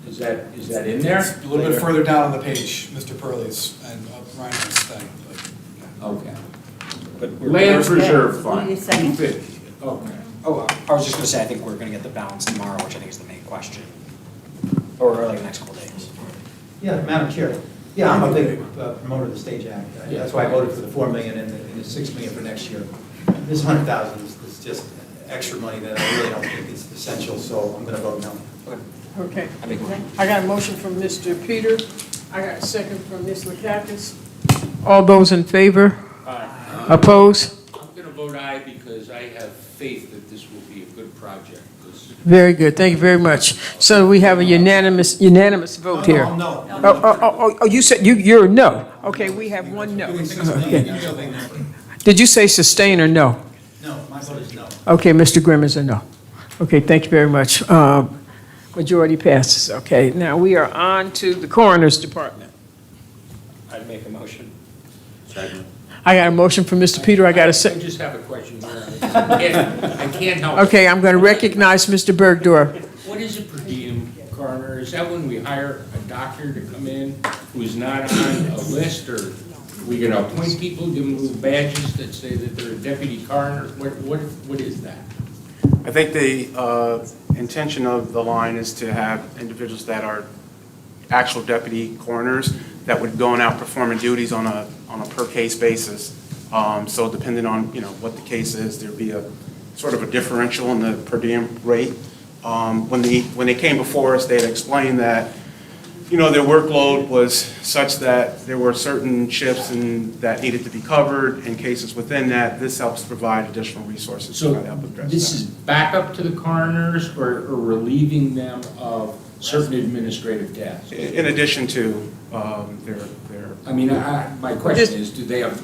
is that in there? It's a little bit further down on the page, Mr. Purley's and Ryan's thing. Okay. But we're. Land Reserve You Fund. need a second? 250. Okay. Oh, I was just gonna say, I think we're gonna get the balance tomorrow, which I think is the main question. Or early the next couple of days. Yeah, Madam Chair. Yeah, I'm a big promoter of the Stage Act. That's why I voted for the 4 million and the 6 million for next year. This 100,000 is just extra money that I really don't think is essential, so I'm going to vote no. Okay. I make a motion. I got a motion from Mr. Peter. I got a second from Ms. Lakakis. All those in favor? Oppose? I'm going to vote aye because I have faith that this will be a good project. Very good, thank you very much. So we have a unanimous vote here. No. Oh, you said, you're a no. Okay, we have one no. Okay. Did you say sustain or no? No, my vote is no. Okay, Mr. Grimm is a no. Okay, thank you very much. Majority passes. Okay, now we are on to the coroner's department. I'd make a motion. I got a motion from Mr. Peter, I got a I second. just have a question here. I can't help it. Okay, I'm going to recognize Mr. Bergdorf. What is a per diem coroner? Is that when we hire a doctor to come in who's not on a list, or we going to appoint people, give them little badges that say that they're a deputy coroner? What is that? I think the intention of the line is to have individuals that are actual deputy coroners that would go out performing duties on a per case basis. So depending on, what the case is, there'd be a sort of a differential in the per diem rate. When they came before us, they had explained that, their workload was such that there were certain shifts that needed to be covered, and cases within that. This helps provide additional resources to So try to help address that. this is backup to the coroners or relieving them of certain administrative tasks? In addition to their I mean, my question is, do they have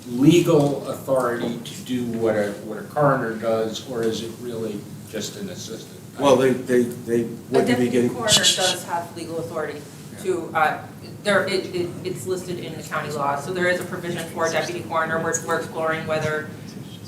legal authority to do what a coroner does, or is it really just an assistant? well, they A wouldn't be deputy getting. coroner does have legal authority to, it's listed in the county law, so there is a provision for a deputy coroner. We're exploring whether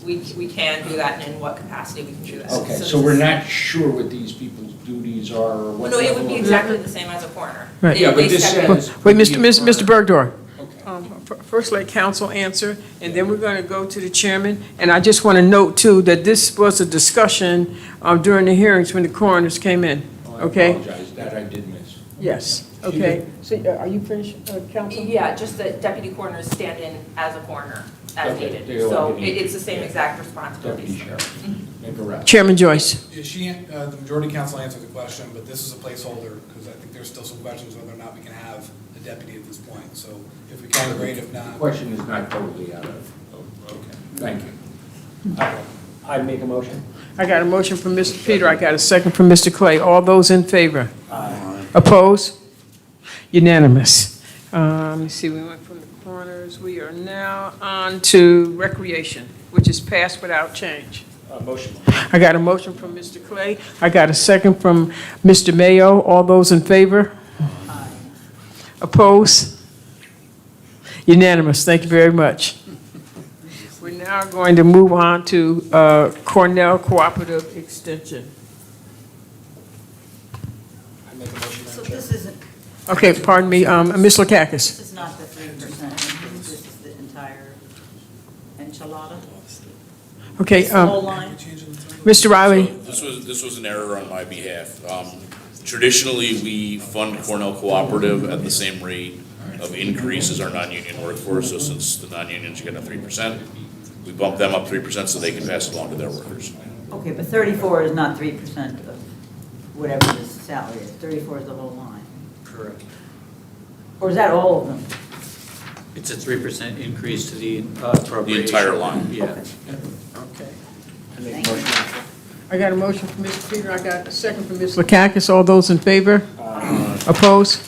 we can do that and in what capacity we can do that. Okay, so this we're is- not sure what these people's duties are or what. No, it would level be of- exactly the same as a coroner. Right. Yeah, but They this step in. says. Wait, Mr. Bergdorf. Okay. First let council answer, and then we're going to go to the chairman. And I just want to note, too, that this was a discussion during the hearings when the coroners came in, Oh, I okay? apologize, that I did miss. Yes, okay. So, are you finished, council? Yeah, just that deputy coroners stand in as a coroner as Okay, needed. they're So like it's the same yeah. exact Deputy responsibilities. sheriff, make a rep. Chairman Joyce. Yeah, the majority council answered the question, but this is a placeholder, because I think there's still some questions whether or not we can have a deputy at this point. So if we can, great, if The not. question is not totally out of, okay, thank you. I'd make a motion. I got a motion from Mr. Peter, I got a second from Mr. Clay. All those in favor? Oppose? Unanimous. Let me see, we went from the corners. We are now on to recreation, which is passed without change. Motion. I got a motion from Mr. Clay. I got a second from Mr. Mayo. All those in favor? Opposed? Unanimous. Thank you very much. We're now going to move on to Cornell Cooperative Extension. I make a motion, So Madam Chair. this isn't, Okay, pardon me, Ms. Lakakis. this is not the 3%, this is the entire enchilada? Okay, It's the whole line? Mr. Riley. So this was an error on my behalf. Traditionally, we fund Cornell Cooperative at the same rate of increase as our non-union workforce. So since the non-unions get a 3%, we bump them up 3% so they can pass it along to their workers. Okay, but 34 is not 3% of whatever the salary is, 34 is the whole line? Correct. Or is that all of them? It's a 3% increase to the appropriation. The entire line. Yeah. Okay. I make a motion, Madam Chair. I got a motion from Mr. Peter, I got a second from Ms. Lakakis. All those in favor? Opposed?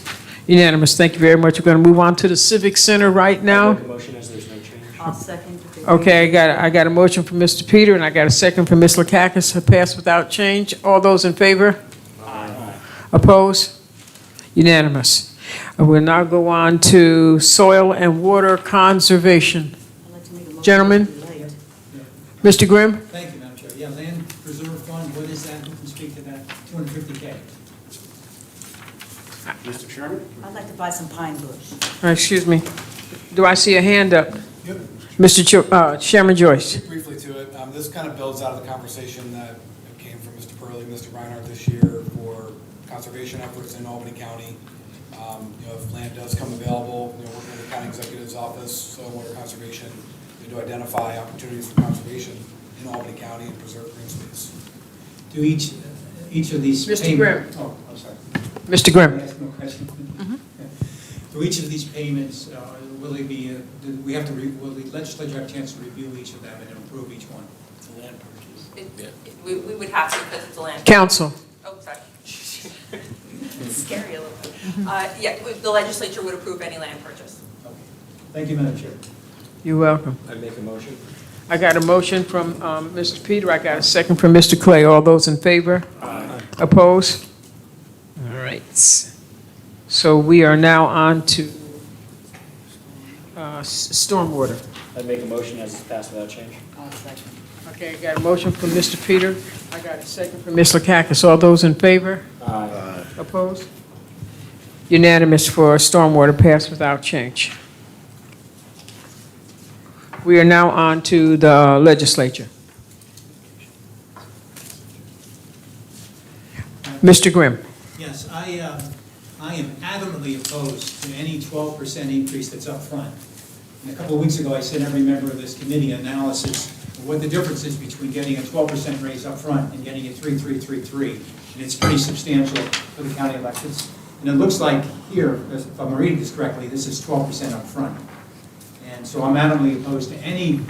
Unanimous. Thank you very much. We're going to move on to the Civic Center right I now. make a motion as there's no change. I'll second. Okay, I got a motion from Mr. Peter, and I got a second from Ms. Lakakis to pass without change. All those in favor? Opposed? Unanimous. We'll now go on to soil and water conservation. I'd like to make a motion Gentlemen? to delay it. Mr. Grimm? Thank you, Madam Chair. Yeah, Land Preserve Fund, what is that? Who can speak to that? $250K. Mr. Chairman? I'd like to buy some pine bush. Excuse me. Do I see a hand up? Mr. Chairman Joyce? Briefly to it, this kind of builds out of the conversation that came from Mr. Purley, Mr. Reinhardt this year for conservation efforts in Albany County. If land does come available, working with the county executive's office, soil and water conservation, to identify opportunities for conservation in Albany County and preserve green space. Do each of these Mr. Grimm. Oh, I'm sorry. Mr. Can I Grimm? ask no question? Do each of these payments, will they be, will the legislature have a chance to review each of them and approve each one? We would have to because it's a land. Council? Oh, sorry. Scary a little bit. Yeah, the legislature would approve any land purchase. Okay. Thank you, Madam Chair. You're welcome. I make a motion. I got a motion from Mr. Peter, I got a second from Mr. Clay. All those in favor? Opposed? All right. So we are now on to stormwater. I make a motion as it's passed without change. I'll second. Okay, I got a motion from Mr. Peter, I got a second from Ms. Lakakis. All those in favor? Aye. Opposed? Unanimous for stormwater pass without change. We are now on to the legislature. Mr. Grimm? Yes, I am adamantly opposed to any 12% increase that's up front. And a couple of weeks ago, I sent every member of this committee analysis of what the difference is between getting a 12% raise up front and getting a 3.333. And it's pretty substantial for the county elections. And it looks like here, if I'm reading this correctly, this is 12% up front. And so I'm adamantly opposed to any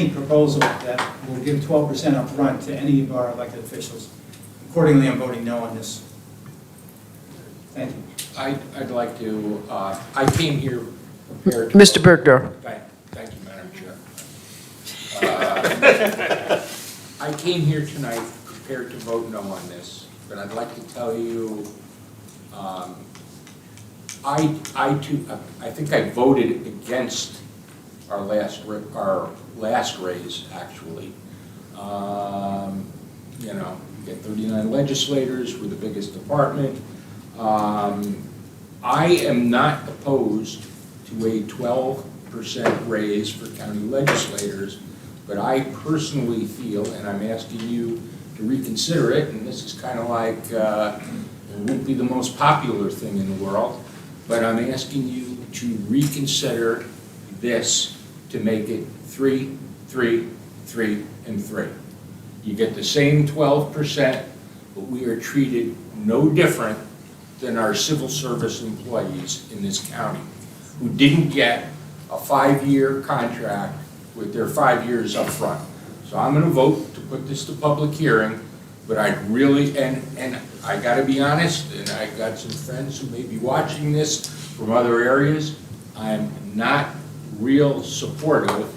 proposal that will give 12% up front to any of our elected officials. Accordingly, I'm voting no on this. Thank you. I'd like to, I came here prepared to. Mr. Bergdorf? Thank you, Madam Chair. I came here tonight prepared to vote no on this, but I'd like to tell you, I think I voted against our last raise, actually. We get 39 legislators, we're the biggest department. I am not opposed to a 12% raise for county legislators, but I personally feel, and I'm asking you to reconsider it, and this is kind of like, it won't be the most popular thing in the world, but I'm asking you to reconsider this to make it 3, 3, 3, and 3. You get the same 12%, but we are treated no different than our civil service employees in this county who didn't get a 5-year contract with their 5 years up front. So I'm going to vote to put this to public hearing, but I'd really, and I got to be honest, and I got some friends who may be watching this from other areas, I'm not real supportive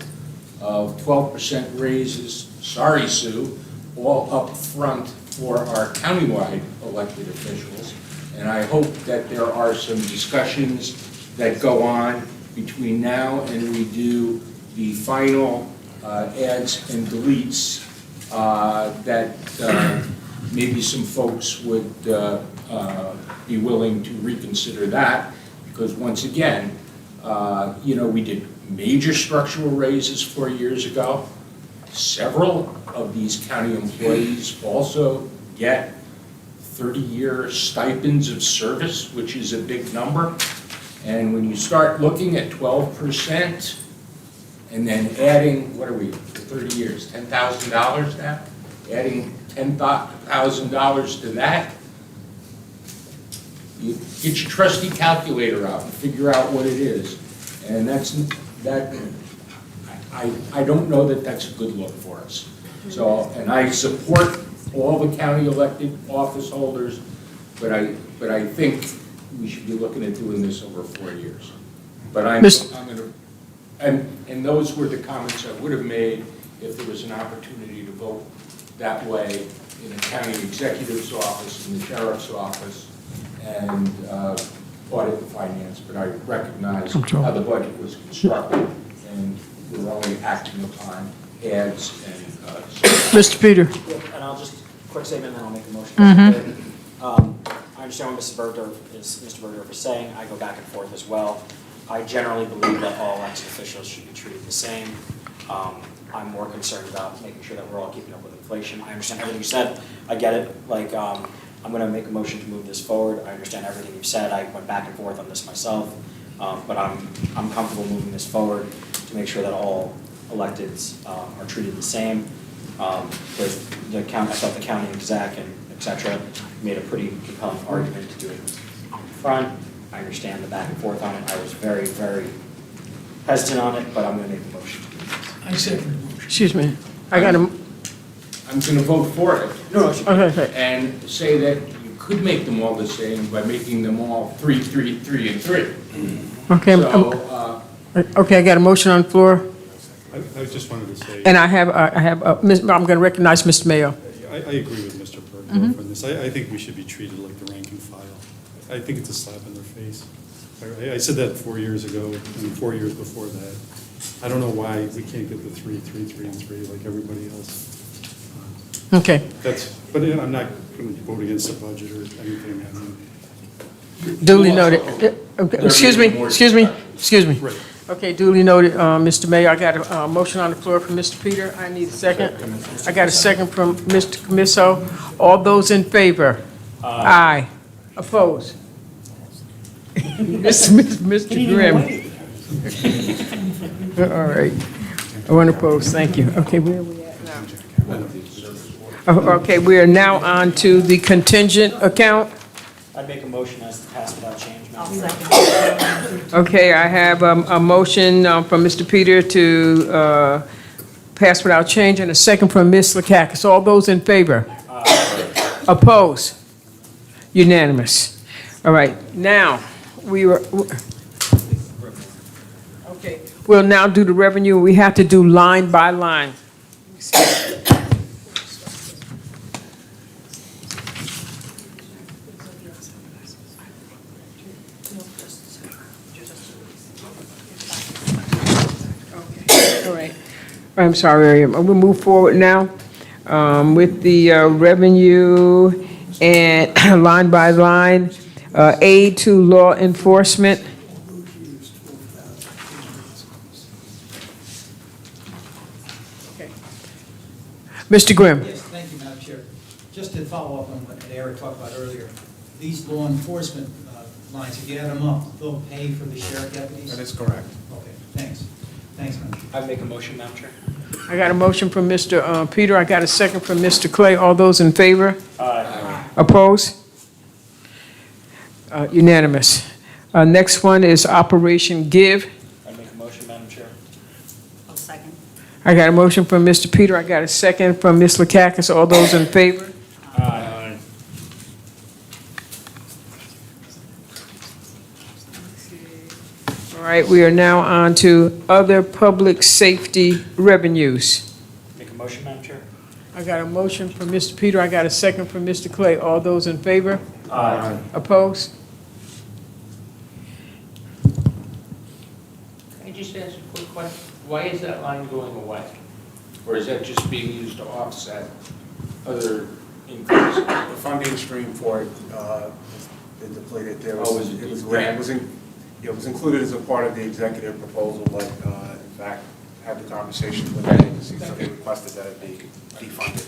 of 12% raises, sorry, Sue, all up front for our countywide elected officials. And I hope that there are some discussions that go on between now and we do the final adds and deletes, that maybe some folks would be willing to reconsider that, because once again, we did major structural raises 4 years ago. Several of these county employees also get 30-year stipends of service, which is a big number. And when you start looking at 12% and then adding, what are we, for 30 years, $10,000 now? Adding $10,000 to that, you get your trusty calculator out and figure out what it is. And I don't know that that's a good look for us. So, and I support all the county elected office holders, but I think we should be looking at doing this over 4 years. But I'm gonna, and those were the comments I would have made if there was an opportunity to vote that way in the county executive's office, in the sheriff's office, and audit and finance. But I recognize how the budget was constructed, and we're only acting upon ads and. Mr. Peter. And I'll just, quick statement, and then I'll make a motion. I understand what Mr. Bergdorf is saying. I go back and forth as well. I generally believe that all elected officials should be treated the same. I'm more concerned about making sure that we're all keeping up with inflation. I understand everything you said. I get it. I'm going to make a motion to move this forward. I understand everything you've said. I went back and forth on this myself. But I'm comfortable moving this forward to make sure that all electeds are treated the same. With the county, I thought the county exec and et cetera made a pretty compelling argument to do it up front. I understand the back and forth on it. I was very, very hesitant on it, but I'm going to make a motion. I second the motion. Excuse me. I got a, I'm going to vote for it. No, okay. And say that you could make them all the same by making them all 3, 3, 3, and 3. Okay, So, okay, I got a motion on the floor, I just wanted to say, and I'm going to recognize Mr. Mayo. I agree with Mr. Bergdorf on this. I think we should be treated like the rank and file. I think it's a slap in their face. I said that 4 years ago and 4 years before that. I don't know why we can't get the 3, 3, 3, and 3 like everybody else. Okay. But I'm not going to vote against the budget or anything. I mean, Duly noted. Okay, excuse me. Right. Okay, duly noted, Mr. Mayor. I got a motion on the floor from Mr. Peter. I need a second. I got a second from Mr. Commisso. All those in favor? Aye. Opposed? Mr. Grimm. All right. One opposed, thank you. Okay, where are we at now? Okay, we are now on to the contingent account. I'd make a motion as to pass without change, Madam President. Okay, I have a motion from Mr. Peter to pass without change, and a second from Ms. Lakakis. All those in favor? Opposed? Unanimous. All right, now, okay, we'll now do the revenue. We have to do line by line. I'm sorry, we'll move forward now with the revenue and line by line, aid to law enforcement. Okay. Mr. Grimm. Yes, thank you, Madam Chair. Just to follow up on what Eric talked about earlier, these law enforcement lines, if you add them up, they'll pay for the sheriff deputies? That is correct. Okay, thanks. Thanks, Madam Chair. I'd make a motion, Madam Chair. I got a motion from Mr. Peter. I got a second from Mr. Clay. All those in favor? Aye. Opposed? Unanimous. Next one is Operation Give. I'd make a motion, Madam Chair. I'll second. I got a motion from Mr. Peter. I got a second from Ms. Lakakis. All those in favor? Aye. All right, we are now on to other public safety revenues. Make a motion, Madam Chair? I got a motion from Mr. Peter, I got a second from Mr. Clay. All those in favor? Aye. Opposed? Can I just ask a quick question? Why is that line going away? Or is that just being used to offset other increases? The funding stream for it has been depleted. There was, Oh, was it it was, grant? it was included as a part of the executive proposal, but in fact, had the conversation with the agency, so they requested that it be defunded.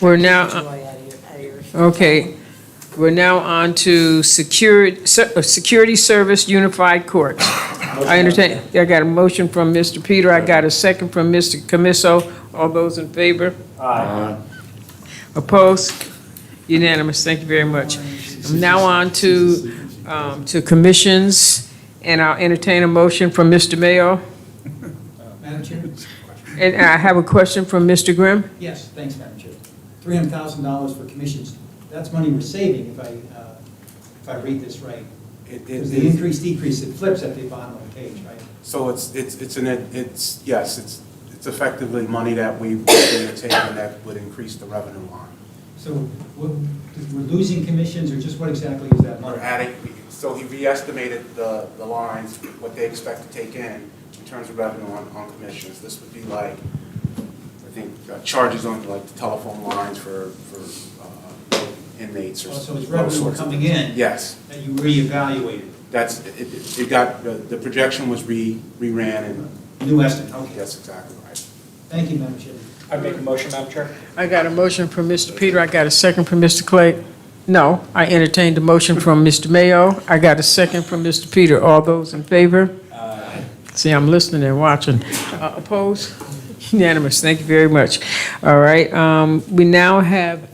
We're now, okay, we're now on to Security Service Unified Courts. I understand, I got a motion from Mr. Peter, I got a second from Mr. Camiso. All those in favor? Aye. Opposed? Unanimous, thank you very much. I'm now on to commissions, and I'll entertain a motion from Mr. Mayo. Madam Chair? And I have a question from Mr. Grimm. Yes, thanks, Madam Chair. $300,000 for commissions, that's money we're saving if I read this right. Because the increase, decrease, it flips at the bottom of the page, right? So it's yes, it's effectively money that we've taken that would increase the revenue line. So we're losing commissions, or just what exactly is that money? We're adding, so he re-estimated the lines, what they expect to take in terms of revenue on commissions. This would be like, I think, charges on like the telephone lines for inmates or Oh, so it's those revenue sorts of coming things. in? Yes. That you reevaluated? That's, it got, the projection was reran and, New estimate, okay. that's exactly right. Thank you, Madam Chair. I'd make a motion, Madam Chair? I got a motion from Mr. Peter, I got a second from Mr. Clay. No, I entertained a motion from Mr. Mayo. I got a second from Mr. Peter. All those in favor? Aye. See, I'm listening and watching. Opposed? Unanimous, thank you very much. All right, we now have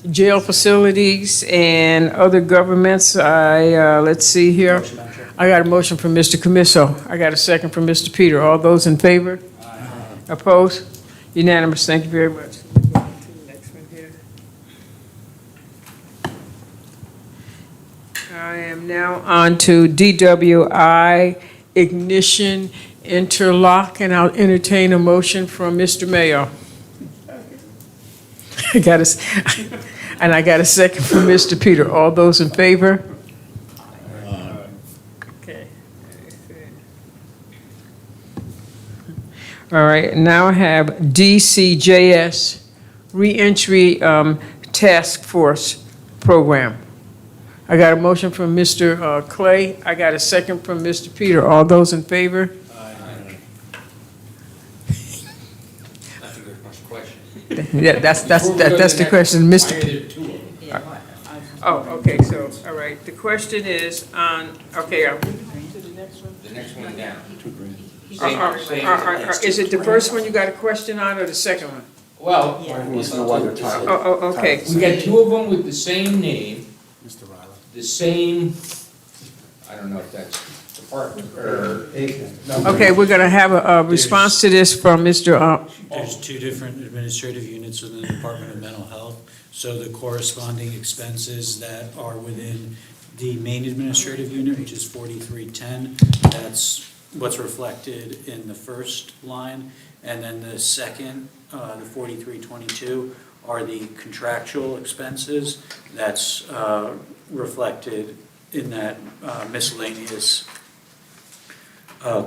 jail facilities and other governments. Let's see here. Motion, Madam Chair? I got a motion from Mr. Camiso. I got a second from Mr. Peter. All those in favor? Opposed? Unanimous, thank you very much. Next one here. I am now on to DWI Ignition Interlock, and I'll entertain a motion from Mr. Mayo. I got a second from Mr. Peter. All those in favor? Okay. All right, now I have DCJS Reentry Task Force Program. I got a motion from Mr. Clay. I got a second from Mr. Peter. All those in favor? Yeah, that's the question, Mr. Oh, okay, so, all right, the question is on, okay, The next one down. is it the first one you got a question on, or the second one? Well, Okay. we got two of them with the same name, Mr. Riley. the same, I don't know if that's department or. Okay, we're gonna have a response to this from Mr. There's two different administrative units within the Department of Mental Health. So the corresponding expenses that are within the main administrative unit, which is 4310, that's what's reflected in the first line. And then the second, the 4322, are the contractual expenses. That's reflected in that miscellaneous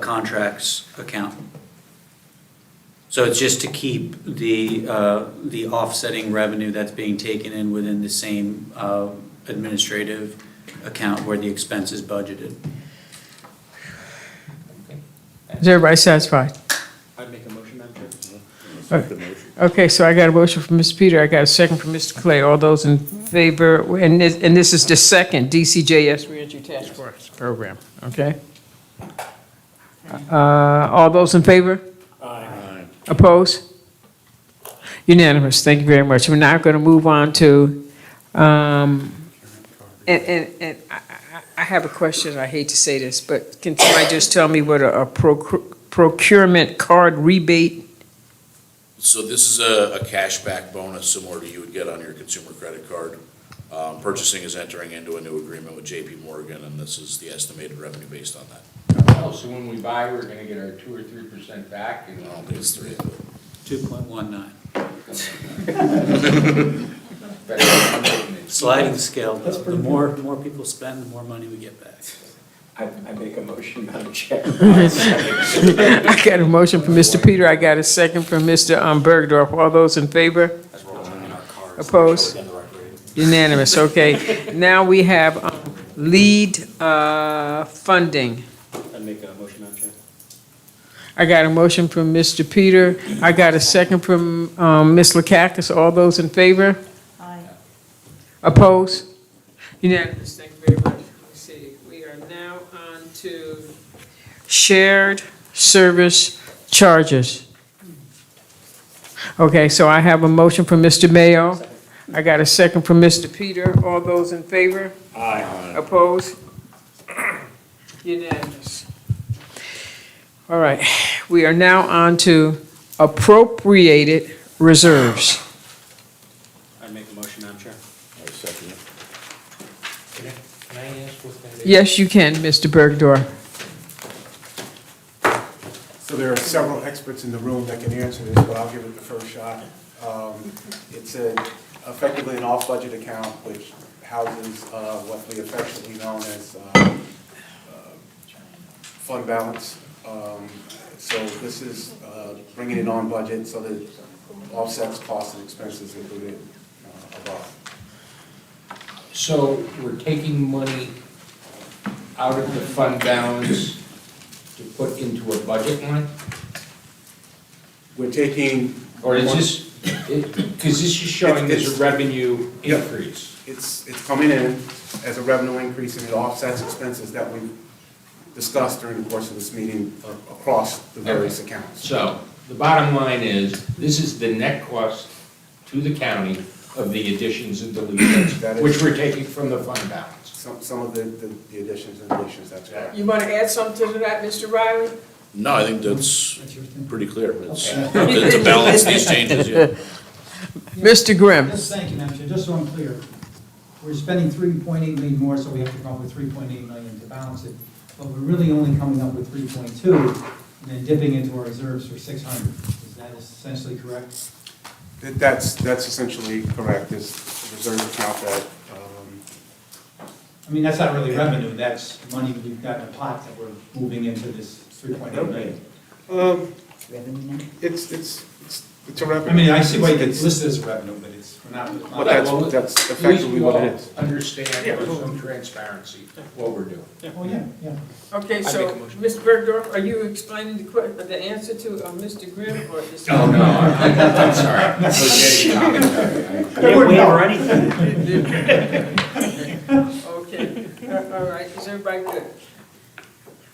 contracts account. So it's just to keep the offsetting revenue that's being taken in within the same administrative account where the expense is budgeted. Is everybody satisfied? I'd make a motion, Madam Chair? Okay, so I got a motion from Mr. Peter, I got a second from Mr. Clay. All those in favor, and this is the second DCJS Reentry Task Force Program, okay? All those in favor? Aye. Opposed? Unanimous, thank you very much. We're now going to move on to, and I have a question, I hate to say this, but can somebody just tell me what a procurement card rebate? So this is a cashback bonus similar to you would get on your consumer credit card. Purchasing is entering into a new agreement with JP Morgan, and this is the estimated revenue based on that. Oh, so when we buy, we're gonna get our 2 or 3% back, and I don't think it's 3. 2.19. better than making it. Sliding scale, though. The more people spend, the more money we get back. I make a motion, Madam Chair. I got a motion from Mr. Peter, I got a second from Mr. Bergdorf. All those in favor? As we're all in our cars. Opposed? Again, the record. Unanimous, okay. Now we have lead funding. I make a motion, Madam Chair. I got a motion from Mr. Peter. I got a second from Ms. Lakakis. All those in favor? Aye. Opposed? Unanimous, thank you very much. Let's see, we are now on to shared service charges. Okay, so I have a motion from Mr. Mayo. I got a second from Mr. Peter. All those in favor? Aye. Opposed? Unanimous. All right, we are now on to appropriated reserves. I make a motion, Madam Chair. Can I ask what that is? Yes, you can, Mr. Bergdorf. So there are several experts in the room that can answer this, but I'll give it the first shot. It's effectively an off-budget account which houses what we affectionately known as fund balance. So this is bringing it on budget so that it offsets costs and expenses included above. So we're taking money out of the fund balance to put into a budget line? We're taking. Or is this, because this is showing there's a revenue increase. It's coming in as a revenue increase and it offsets expenses that we've discussed during the course of this meeting across the various accounts. So the bottom line is, this is the net cost to the county of the additions and deletions, which we're taking from the fund balance. Some of the additions and deletions, that's correct. You want to add something to that, Mr. Riley? No, I think that's pretty clear. It's to balance these changes, yeah. Mr. Grimm? Yes, thank you, Madam Chair. Just so I'm clear, we're spending 3.8 million more, so we have to come up with 3.8 million to balance it. But we're really only coming up with 3.2 and then dipping into our reserves for 600. Is that essentially correct? That's essentially correct. This reserve account that, I mean, that's not really revenue, that's money we've got in a pot that we're moving into this 3.8 million. Revenue now? it's a revenue. I mean, I see why it's listed as revenue, but it's, we're not. Well, that's effectively what it is. Understand with some transparency what we're doing. Oh, yeah, yeah. Okay, I so, make a motion. Mr. Bergdorf, are you explaining the answer to Mr. Grimm or just? Oh, no, I'm sorry. I was getting commentary. Can't waive or anything. Okay, all right, is everybody good?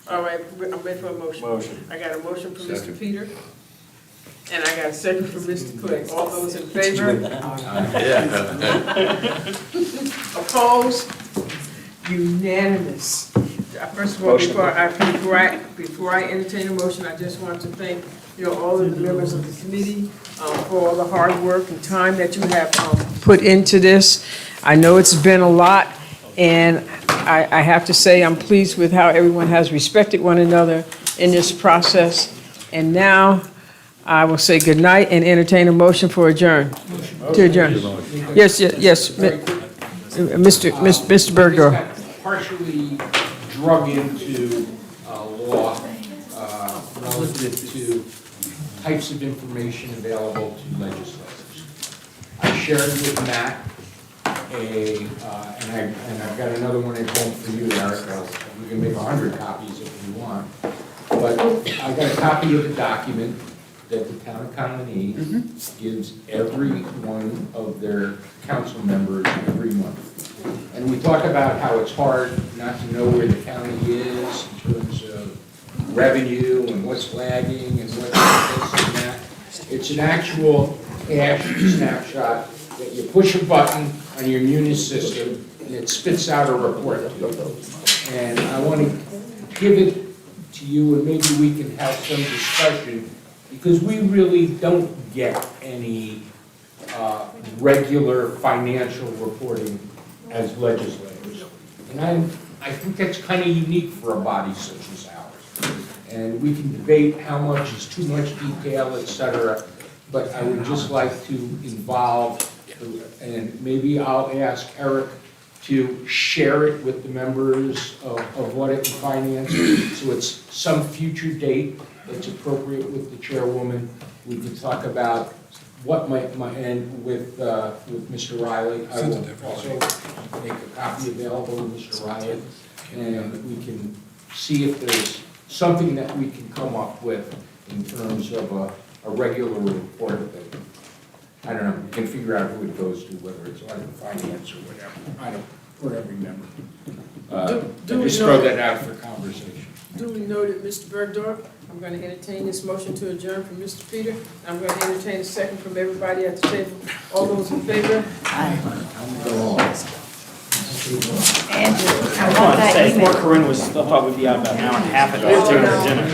All right, I'm ready for a motion. Motion. I got a motion from Mr. Peter, and I got a second from Mr. Clegg. All those in favor? Opposed? Unanimous. First of all, before I entertain a motion, I just want to thank, all of the members of the committee for all the hard work and time that you have put into this. I know it's been a lot, and I have to say I'm pleased with how everyone has respected one another in this process. And now, I will say good night and entertain a motion for adjourn. To adjourn. Yes, Mr. Bergdorf. Partially drug into law relative to types of information available to legislators. I shared with Matt and I've got another one at home for you, Eric. We can make 100 copies if you want. But I got a copy of the document that the town of Colony gives every one of their council members every month. And we talk about how it's hard not to know where the county is in terms of revenue and what's lagging and what's this and that. It's an actual cash snapshot that you push a button on your Munis system and it spits out a report to you. And I want to give it to you and maybe we can have some discussion because we really don't get any regular financial reporting as legislators. And I think that's kind of unique for a body such as ours. And we can debate how much is too much detail, et cetera, but I would just like to involve, and maybe I'll ask Eric to share it with the members of Audit and Finance, so it's some future date that's appropriate with the chairwoman. We could talk about what might, and with Mr. Riley, I will also make a copy available to Mr. Riley, and we can see if there's something that we can come up with in terms of a regular report that, I don't know, we can figure out who it goes to, whether it's Audit and Finance or whatever, I don't, for every member. Do we Just know- throw that out for conversation. Duly noted, Mr. Bergdorf. I'm going to entertain this motion to adjourn from Mr. Peter. I'm going to entertain a second from everybody at the table. All those in favor? Andrew, I I want wanted to that say, email. poor Corinne was, thought we'd be out about an hour and a half ago, taking her dinner.